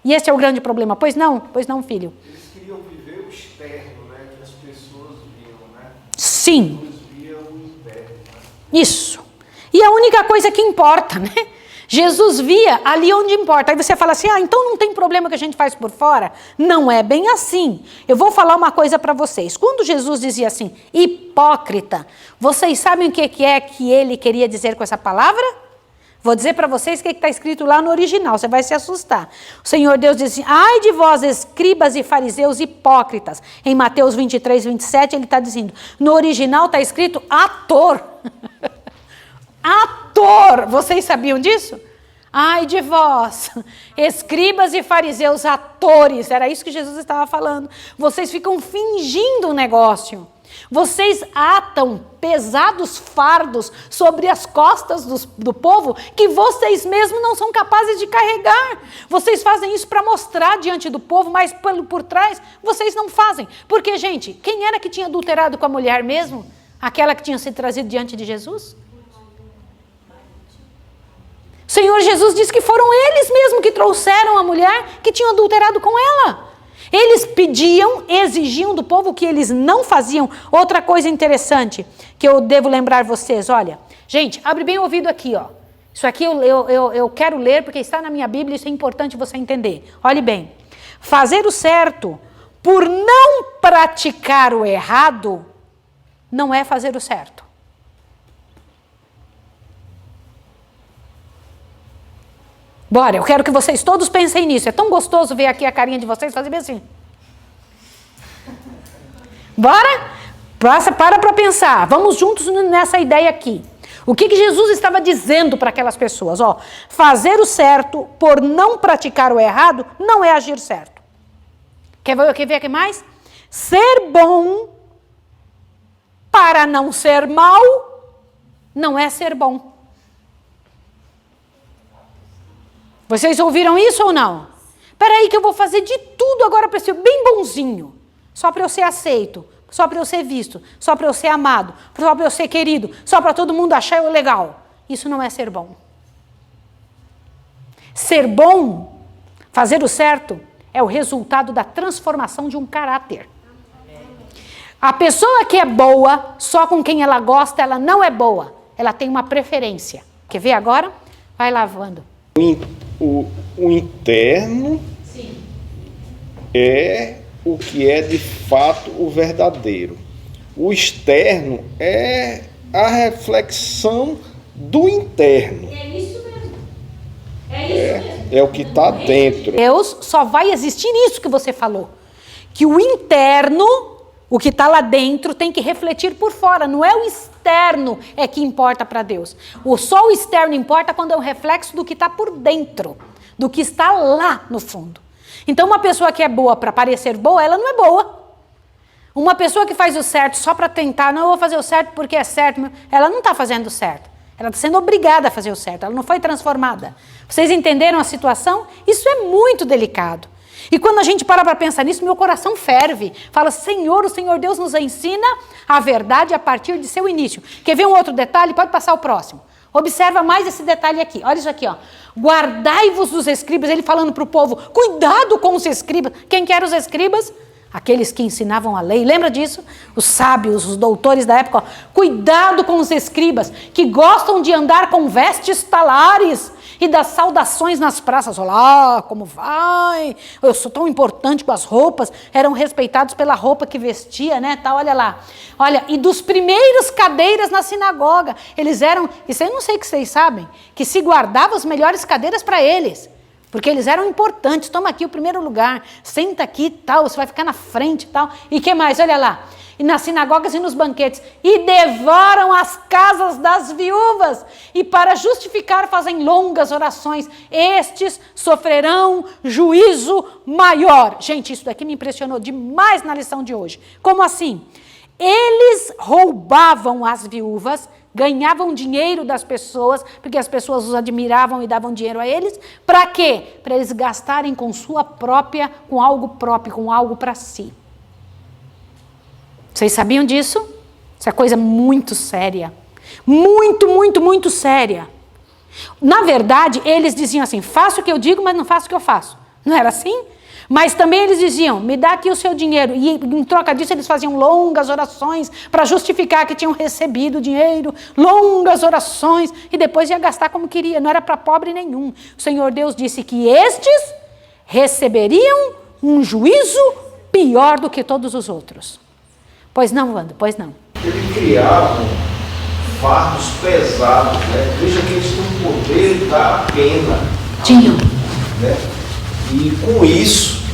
E esse é o grande problema. Pois não, filho? Eles queriam viver o externo, né? Que as pessoas viam, né? Sim. Eles viam o interno, né? Isso. E a única coisa que importa, né? Jesus via ali onde importa. Aí você fala assim, então não tem problema que a gente faz por fora? Não é bem assim. Eu vou falar uma coisa para vocês. Quando Jesus dizia assim, hipócrita, vocês sabem o que é que ele queria dizer com essa palavra? Vou dizer para vocês o que está escrito lá no original, você vai se assustar. O Senhor Deus diz assim, ai de vós, escribas e fariseus hipócritas. Em Mateus 23, 27, ele está dizendo, no original está escrito ator. Ator! Vocês sabiam disso? Ai de vós, escribas e fariseus atores. Era isso que Jesus estava falando. Vocês ficam fingindo um negócio. Vocês atam pesados fardos sobre as costas do povo que vocês mesmos não são capazes de carregar. Vocês fazem isso para mostrar diante do povo, mas por trás vocês não fazem. Porque, gente, quem era que tinha adulterado com a mulher mesmo? Aquela que tinha sido trazida diante de Jesus? O Senhor Jesus disse que foram eles mesmos que trouxeram a mulher que tinham adulterado com ela. Eles pediam, exigiam do povo que eles não faziam. Outra coisa interessante que eu devo lembrar vocês, olha. Gente, abre bem o ouvido aqui, ó. Isso aqui eu quero ler porque está na minha Bíblia, isso é importante você entender. Olhe bem. Fazer o certo por não praticar o errado não é fazer o certo. Bora, eu quero que vocês todos pensem nisso. É tão gostoso ver aqui a carinha de vocês fazer bem assim. Bora? Para pensar. Vamos juntos nessa ideia aqui. O que Jesus estava dizendo para aquelas pessoas? Ó, fazer o certo por não praticar o errado não é agir certo. Quer ver aqui mais? Ser bom para não ser mal não é ser bom. Vocês ouviram isso ou não? Espera aí que eu vou fazer de tudo agora para ser bem bonzinho. Só para eu ser aceito, só para eu ser visto, só para eu ser amado, só para eu ser querido, só para todo mundo achar eu legal. Isso não é ser bom. Ser bom, fazer o certo, é o resultado da transformação de um caráter. A pessoa que é boa, só com quem ela gosta, ela não é boa. Ela tem uma preferência. Quer ver agora? Vai lavando. O interno é o que é de fato o verdadeiro. O externo é a reflexão do interno. É isso mesmo. É isso mesmo. É o que está dentro. Deus só vai existir nisso que você falou. Que o interno, o que está lá dentro, tem que refletir por fora. Não é o externo é que importa para Deus. Só o externo importa quando é um reflexo do que está por dentro. Do que está lá no fundo. Então uma pessoa que é boa para parecer boa, ela não é boa. Uma pessoa que faz o certo só para tentar, não, eu vou fazer o certo porque é certo, ela não está fazendo o certo. Ela está sendo obrigada a fazer o certo, ela não foi transformada. Vocês entenderam a situação? Isso é muito delicado. E quando a gente para pensar nisso, meu coração ferve. Fala, Senhor, o Senhor Deus nos ensina a verdade a partir de seu início. Quer ver um outro detalhe? Pode passar o próximo. Observa mais esse detalhe aqui. Olha isso aqui, ó. Guardai-vos dos escribas. Ele falando para o povo, cuidado com os escribas. Quem que eram os escribas? Aqueles que ensinavam a lei. Lembra disso? Os sábios, os doutores da época. Ó. Cuidado com os escribas, que gostam de andar com vestes talares e das saudações nas praças. Olá, como vai? Eu sou tão importante com as roupas. Eram respeitados pela roupa que vestia, né? Tá, olha lá. Olha, e dos primeiros cadeiras na sinagoga. Eles eram, isso aí eu não sei que vocês sabem, que se guardavam as melhores cadeiras para eles. Porque eles eram importantes. Toma aqui o primeiro lugar. Senta aqui e tal. Você vai ficar na frente e tal. E que mais? Olha lá. E nas sinagogas e nos banquetes. E devoram as casas das viúvas. E para justificar fazem longas orações. Estes sofrerão juízo maior. Gente, isso daqui me impressionou demais na lição de hoje. Como assim? Eles roubavam as viúvas, ganhavam dinheiro das pessoas, porque as pessoas os admiravam e davam dinheiro a eles. Para quê? Para eles gastarem com sua própria, com algo próprio, com algo para si. Vocês sabiam disso? Isso é coisa muito séria. Muito, muito, muito séria. Na verdade, eles diziam assim, faço o que eu digo, mas não faço o que eu faço. Não era assim? Mas também eles diziam, me dá aqui o seu dinheiro. E em troca disso eles faziam longas orações para justificar que tinham recebido dinheiro. Longas orações. E depois ia gastar como queria. Não era para pobre nenhum. O Senhor Deus disse que estes receberiam um juízo pior do que todos os outros. Pois não, Wanda, pois não. Eles criavam fardos pesados, né? Veja que eles têm o poder da pena. Tinham. Né? E com isso,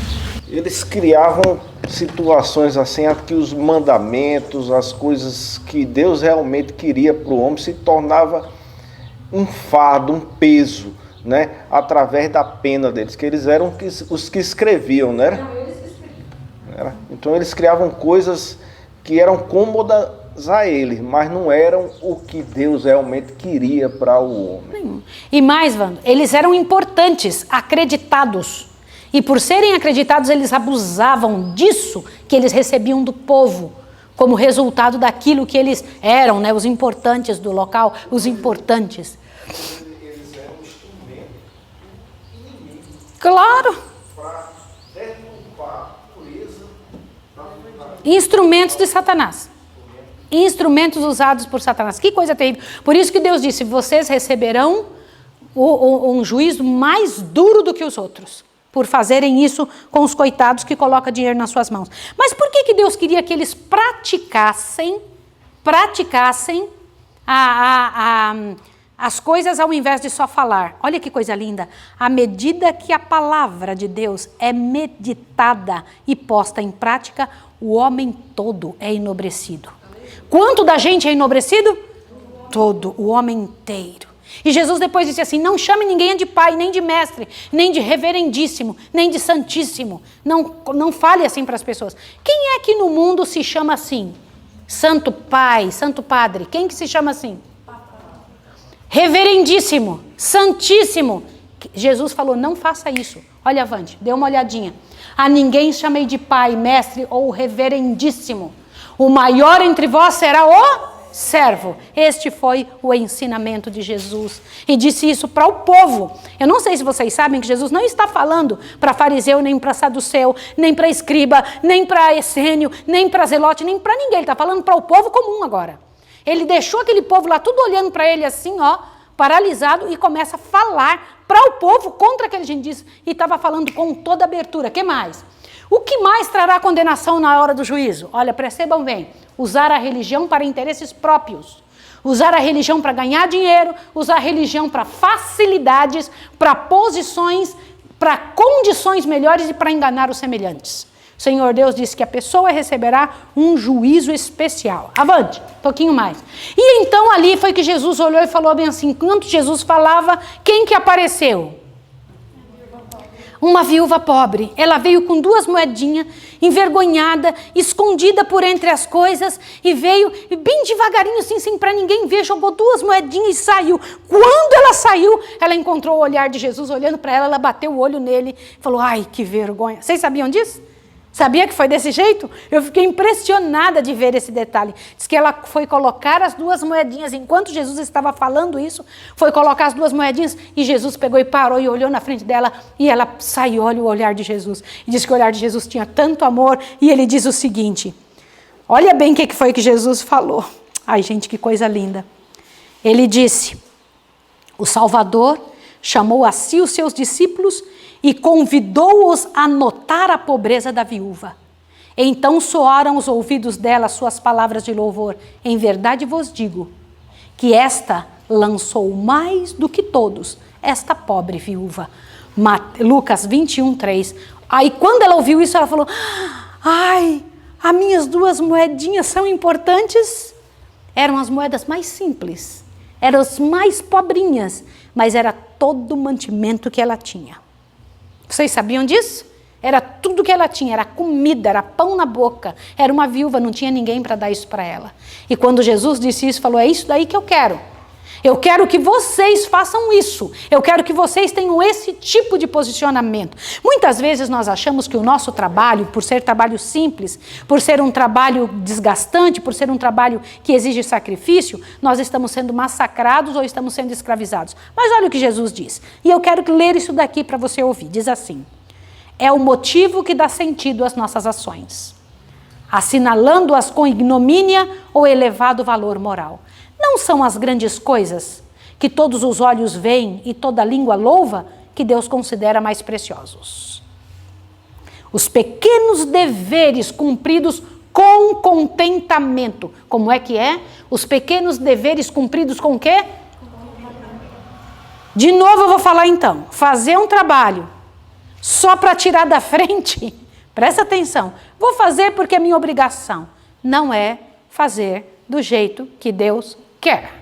eles criavam situações assim, que os mandamentos, as coisas que Deus realmente queria para o homem, se tornava um fardo, um peso, né? Através da pena deles, que eles eram os que escreviam, né? Não, eles que escreviam. Então eles criavam coisas que eram cômodas a eles, mas não eram o que Deus realmente queria para o homem. E mais, Wanda, eles eram importantes, acreditados. E por serem acreditados, eles abusavam disso que eles recebiam do povo, como resultado daquilo que eles eram, né? Os importantes do local, os importantes. Eles eram um instrumento inimigo. Claro. Para derrubar a pureza da humanidade. Instrumentos de Satanás. Instrumentos usados por Satanás. Que coisa terrível. Por isso que Deus disse, vocês receberão um juízo mais duro do que os outros, por fazerem isso com os coitados que colocam dinheiro nas suas mãos. Mas por que Deus queria que eles praticassem as coisas ao invés de só falar? Olha que coisa linda. À medida que a palavra de Deus é meditada e posta em prática, o homem todo é enobrecido. Quanto da gente é enobrecido? Todo, o homem inteiro. E Jesus depois disse assim, não chame ninguém de pai, nem de mestre, nem de reverendíssimo, nem de santíssimo. Não fale assim para as pessoas. Quem é que no mundo se chama assim? Santo pai, santo padre. Quem que se chama assim? Reverendíssimo, santíssimo. Jesus falou, não faça isso. Olha, Vande, dê uma olhadinha. A ninguém chamei de pai, mestre ou reverendíssimo. O maior entre vós será o servo. Este foi o ensinamento de Jesus. E disse isso para o povo. Eu não sei se vocês sabem que Jesus não está falando para fariseu, nem para saduceu, nem para escriba, nem para essênio, nem para zelote, nem para ninguém. Ele está falando para o povo comum agora. Ele deixou aquele povo lá tudo olhando para ele assim, ó, paralisado, e começa a falar para o povo contra aquele gente disse. E estava falando com toda abertura. O que mais? O que mais trará condenação na hora do juízo? Olha, percebam bem, usar a religião para interesses próprios, usar a religião para ganhar dinheiro, usar a religião para facilidades, para posições, para condições melhores e para enganar os semelhantes. O Senhor Deus disse que a pessoa receberá um juízo especial. Avante, um pouquinho mais. E então ali foi que Jesus olhou e falou bem assim, enquanto Jesus falava, quem que apareceu? uma viúva pobre. Ela veio com 2 moedinhas, envergonhada, escondida por entre as coisas, e veio bem devagarinho, assim, sem para ninguém ver, jogou 2 moedinhas e saiu. Quando ela saiu, ela encontrou o olhar de Jesus olhando para ela, ela bateu o olho nele e falou: ai, que vergonha. Vocês sabiam disso? Sabia que foi desse jeito? Eu fiquei impressionada de ver esse detalhe. Diz que ela foi colocar as 2 moedinhas, enquanto Jesus estava falando isso, foi colocar as 2 moedinhas, e Jesus pegou e parou e olhou na frente dela, e ela saiu, olha o olhar de Jesus. E diz que o olhar de Jesus tinha tanto amor, e ele diz o seguinte, olha bem o que foi que Jesus falou. Ai, gente, que coisa linda. Ele disse, o Salvador chamou a si os seus discípulos e convidou-os a notar a pobreza da viúva. Então soaram os ouvidos dela suas palavras de louvor. Em verdade vos digo, que esta lançou mais do que todos, esta pobre viúva. Lucas 21:3. Aí quando ela ouviu isso, ela falou, ai, as minhas 2 moedinhas são importantes. Eram as moedas mais simples, eram as mais pobrinhas, mas era todo o mantimento que ela tinha. Vocês sabiam disso? Era tudo que ela tinha, era comida, era pão na boca. Era uma viúva, não tinha ninguém para dar isso para ela. E quando Jesus disse isso, falou, é isso daí que eu quero. Eu quero que vocês façam isso. Eu quero que vocês tenham esse tipo de posicionamento. Muitas vezes nós achamos que o nosso trabalho, por ser trabalho simples, por ser um trabalho desgastante, por ser um trabalho que exige sacrifício, nós estamos sendo massacrados ou estamos sendo escravizados. Mas olha o que Jesus diz. E eu quero ler isso daqui para você ouvir. Diz assim, é o motivo que dá sentido às nossas ações, assinalando-as com ignomínia ou elevado valor moral. Não são as grandes coisas que todos os olhos veem e toda língua louva que Deus considera mais preciosos. Os pequenos deveres cumpridos com contentamento. Como é que é? Os pequenos deveres cumpridos com o quê? De novo eu vou falar então. Fazer um trabalho só para tirar da frente, presta atenção. Vou fazer porque é minha obrigação. Não é fazer do jeito que Deus quer.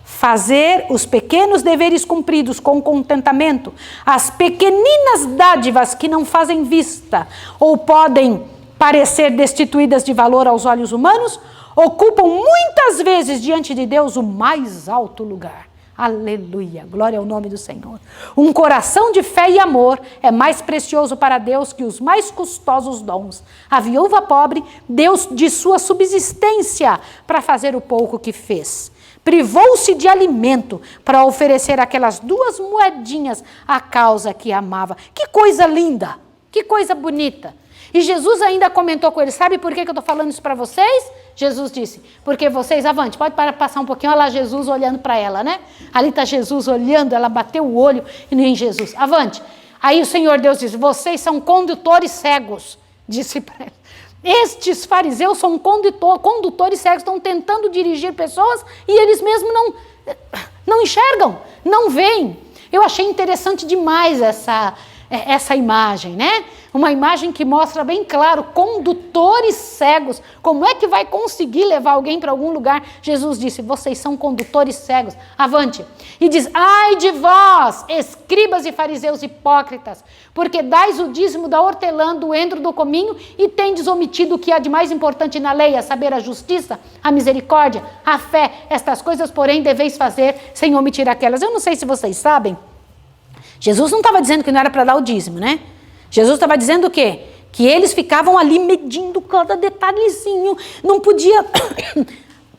Fazer os pequenos deveres cumpridos com contentamento, as pequeninas dádivas que não fazem vista ou podem parecer destituídas de valor aos olhos humanos, ocupam muitas vezes diante de Deus o mais alto lugar. Aleluia, glória ao nome do Senhor. Um coração de fé e amor é mais precioso para Deus que os mais custosos dons. A viúva pobre deu de sua subsistência para fazer o pouco que fez. Privou-se de alimento para oferecer aquelas 2 moedinhas à causa que amava. Que coisa linda, que coisa bonita. E Jesus ainda comentou com ele, sabe por que eu estou falando isso para vocês? Jesus disse, porque vocês, avante, pode passar um pouquinho, olha lá Jesus olhando para ela, né? Ali está Jesus olhando, ela bateu o olho em Jesus, avante. Aí o Senhor Deus disse, vocês são condutores cegos, disse para ele. Estes fariseus são condutores cegos, estão tentando dirigir pessoas e eles mesmos não enxergam, não veem. Eu achei interessante demais essa imagem, né? Uma imagem que mostra bem claro, condutores cegos. Como é que vai conseguir levar alguém para algum lugar? Jesus disse, vocês são condutores cegos. Avante. E diz, ai de vós, escribas e fariseus hipócritas, porque dais o dízimo da hortelã, do endro, do cominho, e tendes omitido o que há de mais importante na lei, a saber, a justiça, a misericórdia, a fé. Estas coisas, porém, deveis fazer sem omitir aquelas. Eu não sei se vocês sabem, Jesus não estava dizendo que não era para dar o dízimo, né? Jesus estava dizendo o quê? Que eles ficavam ali medindo cada detalhezinho, não podia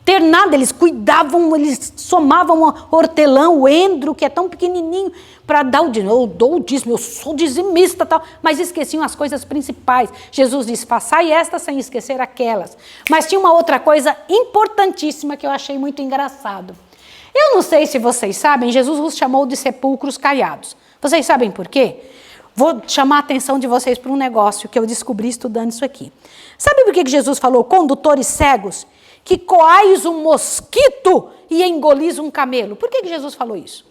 ter nada, eles cuidavam, eles somavam o hortelã, o endro, que é tão pequenininho, para dar o dízimo. Eu dou o dízimo, eu sou dizimista, tal, mas esqueciam as coisas principais. Jesus disse, façai estas sem esquecer aquelas. Mas tinha uma outra coisa importantíssima que eu achei muito engraçado. Eu não sei se vocês sabem, Jesus os chamou de sepulcros caiados. Vocês sabem por quê? Vou chamar a atenção de vocês para um negócio que eu descobri estudando isso aqui. Sabe por que Jesus falou, condutores cegos, que coais um mosquito e engolis um camelo? Por que Jesus falou isso?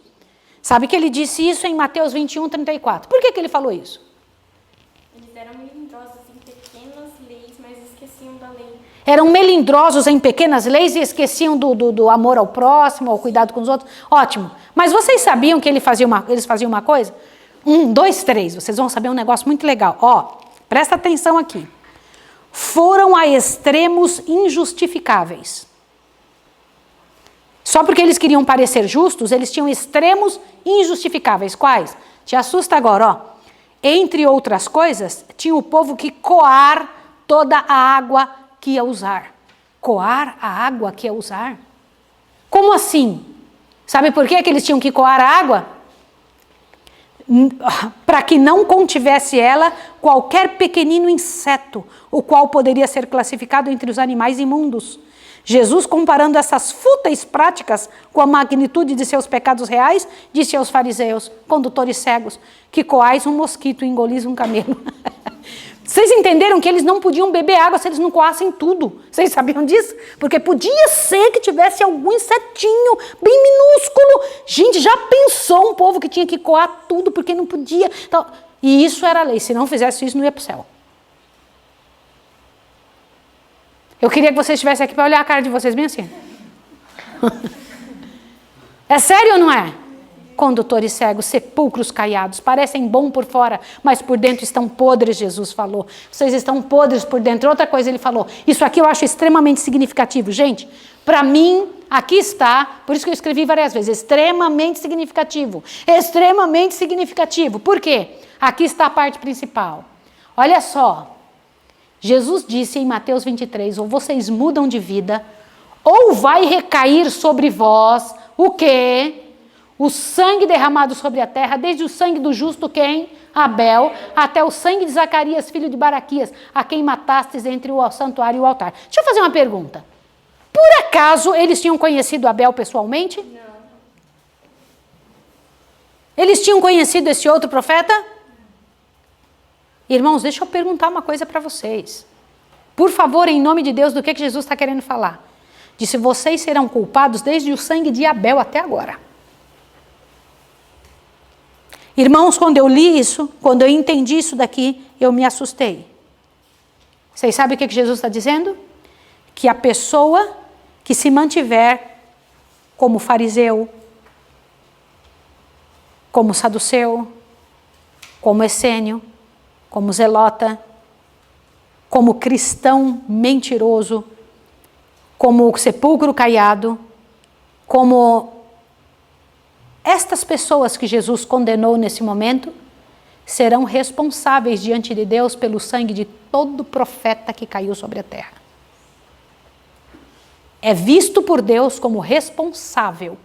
Sabe que ele disse isso em Mateus 21:34. Por que ele falou isso? Eles eram melindrosos em pequenas leis, mas esqueciam da lei. Eram melindrosos em pequenas leis e esqueciam do amor ao próximo, ao cuidado com os outros. Ótimo. Mas vocês sabiam que eles faziam uma coisa? 1, 2, 3. Vocês vão saber um negócio muito legal. Ó, presta atenção aqui. Foram a extremos injustificáveis. Só porque eles queriam parecer justos, eles tinham extremos injustificáveis. Quais? Te assusta agora, ó. Entre outras coisas, tinha o povo que coar toda a água que ia usar. Coar a água que ia usar? Como assim? Sabe por que eles tinham que coar a água? Para que não contivesse ela qualquer pequenino inseto, o qual poderia ser classificado entre os animais imundos. Jesus, comparando essas fúteis práticas com a magnitude de seus pecados reais, disse aos fariseus, condutores cegos, que coais um mosquito e engolis um camelo. Vocês entenderam que eles não podiam beber água se eles não coassem tudo? Vocês sabiam disso? Porque podia ser que tivesse algum insetinho bem minúsculo. Gente, já pensou um povo que tinha que coar tudo porque não podia? Então, e isso era a lei. Se não fizesse isso, não ia para o céu. Eu queria que vocês estivessem aqui para olhar a cara de vocês bem assim. É sério ou não é? Condutores cegos, sepulcros caiados, parecem bom por fora, mas por dentro estão podres, Jesus falou. Vocês estão podres por dentro. Outra coisa ele falou, isso aqui eu acho extremamente significativo. Gente, para mim, aqui está, por isso que eu escrevi várias vezes, extremamente significativo. Extremamente significativo. Por quê? Aqui está a parte principal. Olha só, Jesus disse em Mateus 23, ou vocês mudam de vida, ou vai recair sobre vós, o quê? O sangue derramado sobre a terra, desde o sangue do justo, quem? Abel, até o sangue de Zacarias, filho de Baraquias, a quem matastes entre o santuário e o altar. Deixa eu fazer uma pergunta. Por acaso eles tinham conhecido Abel pessoalmente? Não. Eles tinham conhecido esse outro profeta? Irmãos, deixa eu perguntar uma coisa para vocês. Por favor, em nome de Deus, do que Jesus está querendo falar? Disse, vocês serão culpados desde o sangue de Abel até agora. Irmãos, quando eu li isso, quando eu entendi isso daqui, eu me assustei. Vocês sabem o que Jesus está dizendo? Que a pessoa que se mantiver como fariseu, como saduceu, como essênio, como zelota, como cristão mentiroso, como sepulcro caiado, como estas pessoas que Jesus condenou nesse momento, serão responsáveis diante de Deus pelo sangue de todo profeta que caiu sobre a terra. É visto por Deus como responsável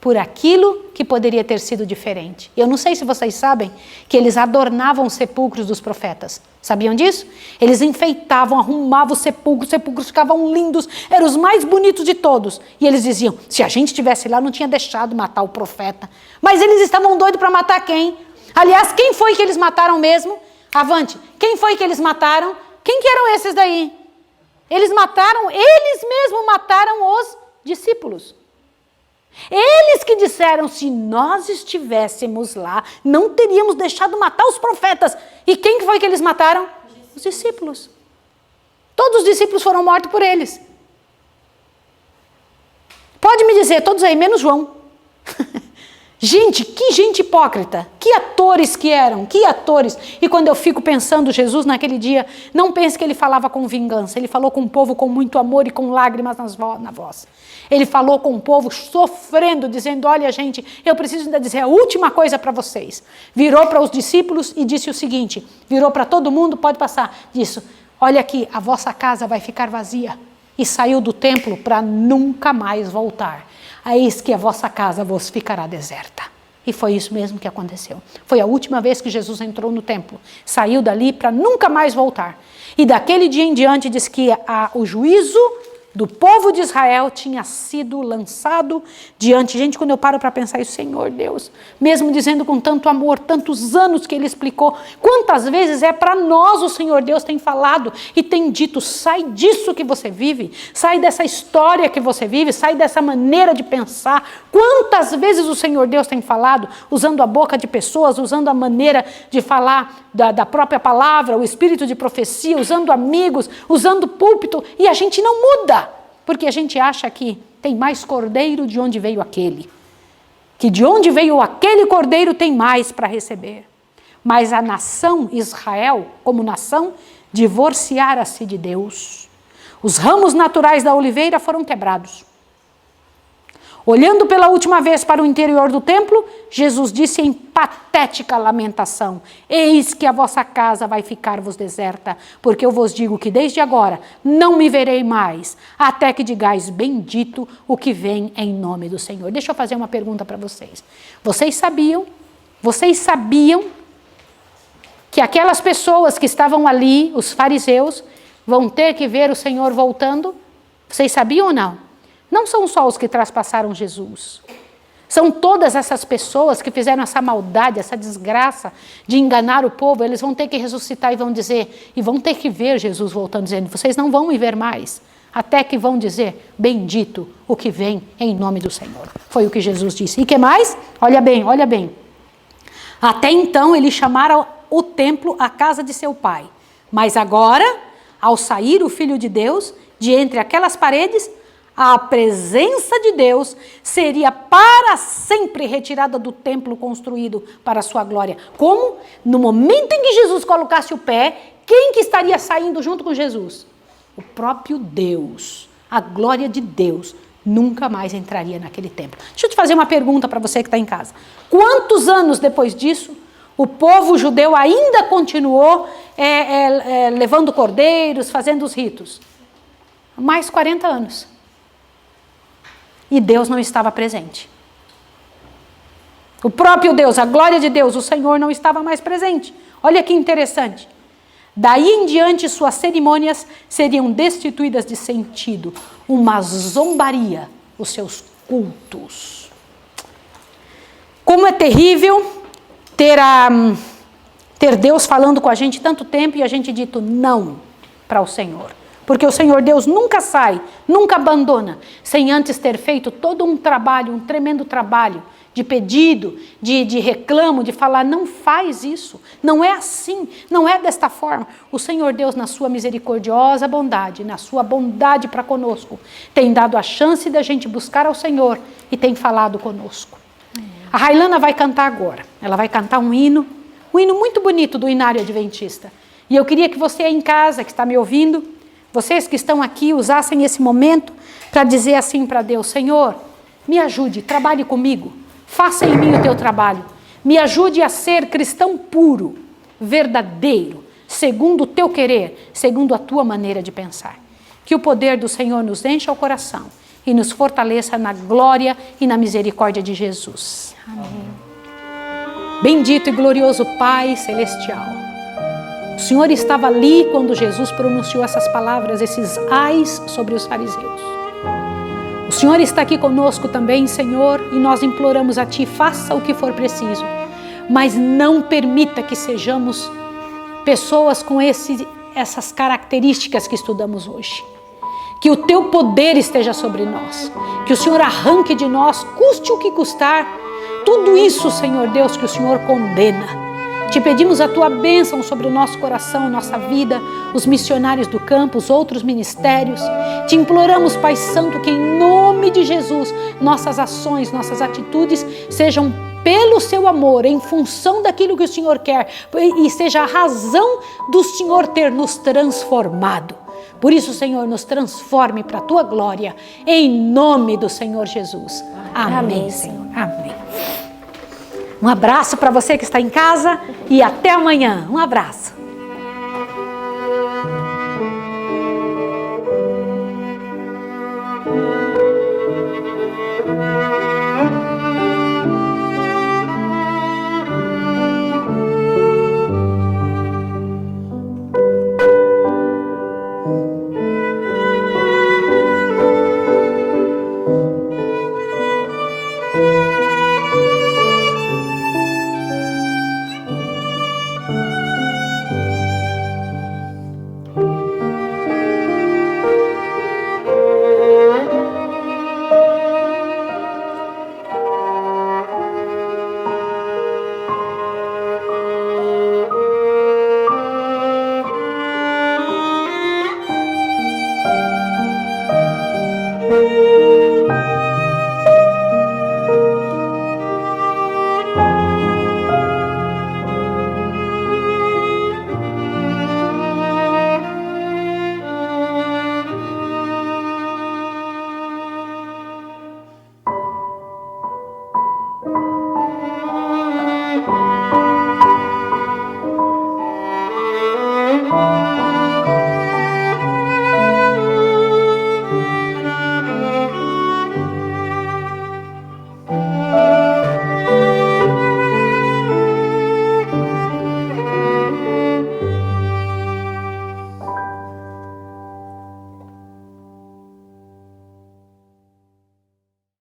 por aquilo que poderia ter sido diferente. Eu não sei se vocês sabem que eles adornavam os sepulcros dos profetas. Sabiam disso? Eles enfeitavam, arrumavam os sepulcros ficavam lindos, eram os mais bonitos de todos. E eles diziam, se a gente estivesse lá, não tinha deixado matar o profeta. Mas eles estavam doidos para matar quem? Aliás, quem foi que eles mataram mesmo? Avante, quem foi que eles mataram? Quem que eram esses daí? Eles mesmos mataram os discípulos. Eles que disseram, se nós estivéssemos lá, não teríamos deixado matar os profetas. E quem foi que eles mataram? Os discípulos. Todos os discípulos foram mortos por eles. Pode me dizer, todos aí, menos João. Gente, que gente hipócrita, que atores que eram, que atores. E quando eu fico pensando Jesus naquele dia, não pense que ele falava com vingança, ele falou com o povo com muito amor e com lágrimas na voz. Ele falou com o povo sofrendo, dizendo, olha gente, eu preciso ainda dizer a última coisa para vocês. Virou para os discípulos e disse o seguinte, virou para todo mundo, pode passar, disse, olha aqui, a vossa casa vai ficar vazia. E saiu do templo para nunca mais voltar. Eis que a vossa casa vos ficará deserta. E foi isso mesmo que aconteceu. Foi a última vez que Jesus entrou no templo. Saiu dali para nunca mais voltar. E daquele dia em diante diz que o juízo do povo de Israel tinha sido lançado diante. Gente, quando eu paro para pensar isso, Senhor Deus, mesmo dizendo com tanto amor, tantos anos que ele explicou, quantas vezes é para nós o Senhor Deus tem falado e tem dito, sai disso que você vive, sai dessa história que você vive, sai dessa maneira de pensar. Quantas vezes o Senhor Deus tem falado, usando a boca de pessoas, usando a maneira de falar da própria palavra, o espírito de profecia, usando amigos, usando púlpito, e a gente não muda. Porque a gente acha que tem mais cordeiro de onde veio aquele. que de onde veio aquele cordeiro tem mais para receber. Mas a nação Israel, como nação, divorciara-se de Deus. Os ramos naturais da oliveira foram quebrados. Olhando pela última vez para o interior do templo, Jesus disse em patética lamentação: eis que a vossa casa vai ficar-vos deserta, porque eu vos digo que desde agora não me verei mais, até que digais bendito o que vem em nome do Senhor. Deixa eu fazer uma pergunta para vocês. Vocês sabiam que aquelas pessoas que estavam ali, os fariseus, vão ter que ver o Senhor voltando? Vocês sabiam ou não? Não são só os que traspassaram Jesus. São todas essas pessoas que fizeram essa maldade, essa desgraça de enganar o povo. Eles vão ter que ressuscitar e vão dizer, e vão ter que ver Jesus voltando, dizendo: vocês não vão me ver mais. Até que vão dizer: bendito o que vem em nome do Senhor. Foi o que Jesus disse. E que mais? Olha bem, olha bem. Até então eles chamaram o templo a casa de seu pai. Mas agora, ao sair o Filho de Deus de entre aquelas paredes, a presença de Deus seria para sempre retirada do templo construído para a sua glória. Como? No momento em que Jesus colocasse o pé, quem que estaria saindo junto com Jesus? O próprio Deus. A glória de Deus nunca mais entraria naquele templo. Deixa eu te fazer uma pergunta para você que está em casa. Quantos anos depois disso o povo judeu ainda continuou levando cordeiros, fazendo os ritos? Mais 40 anos. E Deus não estava presente. O próprio Deus, a glória de Deus, o Senhor não estava mais presente. Olha que interessante. Daí em diante suas cerimônias seriam destituídas de sentido. Uma zombaria, os seus cultos. Como é terrível ter Deus falando com a gente tanto tempo e a gente dito não para o Senhor. Porque o Senhor Deus nunca sai, nunca abandona, sem antes ter feito todo um trabalho, um tremendo trabalho de pedido, de reclamo, de falar: não faz isso, não é assim, não é desta forma. O Senhor Deus, na sua misericordiosa bondade, na sua bondade para conosco, tem dado a chance da gente buscar ao Senhor e tem falado conosco. A Railana vai cantar agora, ela vai cantar um hino muito bonito do Inário Adventista. E eu queria que você aí em casa, que está me ouvindo, vocês que estão aqui, usassem esse momento para dizer assim para Deus: Senhor, me ajude, trabalhe comigo, faça em mim o teu trabalho, me ajude a ser cristão puro, verdadeiro, segundo o teu querer, segundo a tua maneira de pensar. Que o poder do Senhor nos encha o coração e nos fortaleça na glória e na misericórdia de Jesus. Amém. Bendito e glorioso Pai Celestial, o Senhor estava ali quando Jesus pronunciou essas palavras, esses ais sobre os fariseus. O Senhor está aqui conosco também, Senhor, e nós imploramos a Ti: faça o que for preciso, mas não permita que sejamos pessoas com essas características que estudamos hoje. Que o Teu poder esteja sobre nós, que o Senhor arranque de nós, custe o que custar, tudo isso, Senhor Deus, que o Senhor condena. Te pedimos a Tua bênção sobre o nosso coração, nossa vida, os missionários do campo, os outros ministérios. Te imploramos, Pai Santo, que em nome de Jesus, nossas ações, nossas atitudes sejam pelo Seu amor, em função daquilo que o Senhor quer, e seja a razão do Senhor ter nos transformado. Por isso, Senhor, nos transforme para a Tua glória, em nome do Senhor Jesus. Amém, Senhor. Amém. Um abraço para você que está em casa e até amanhã. Um abraço.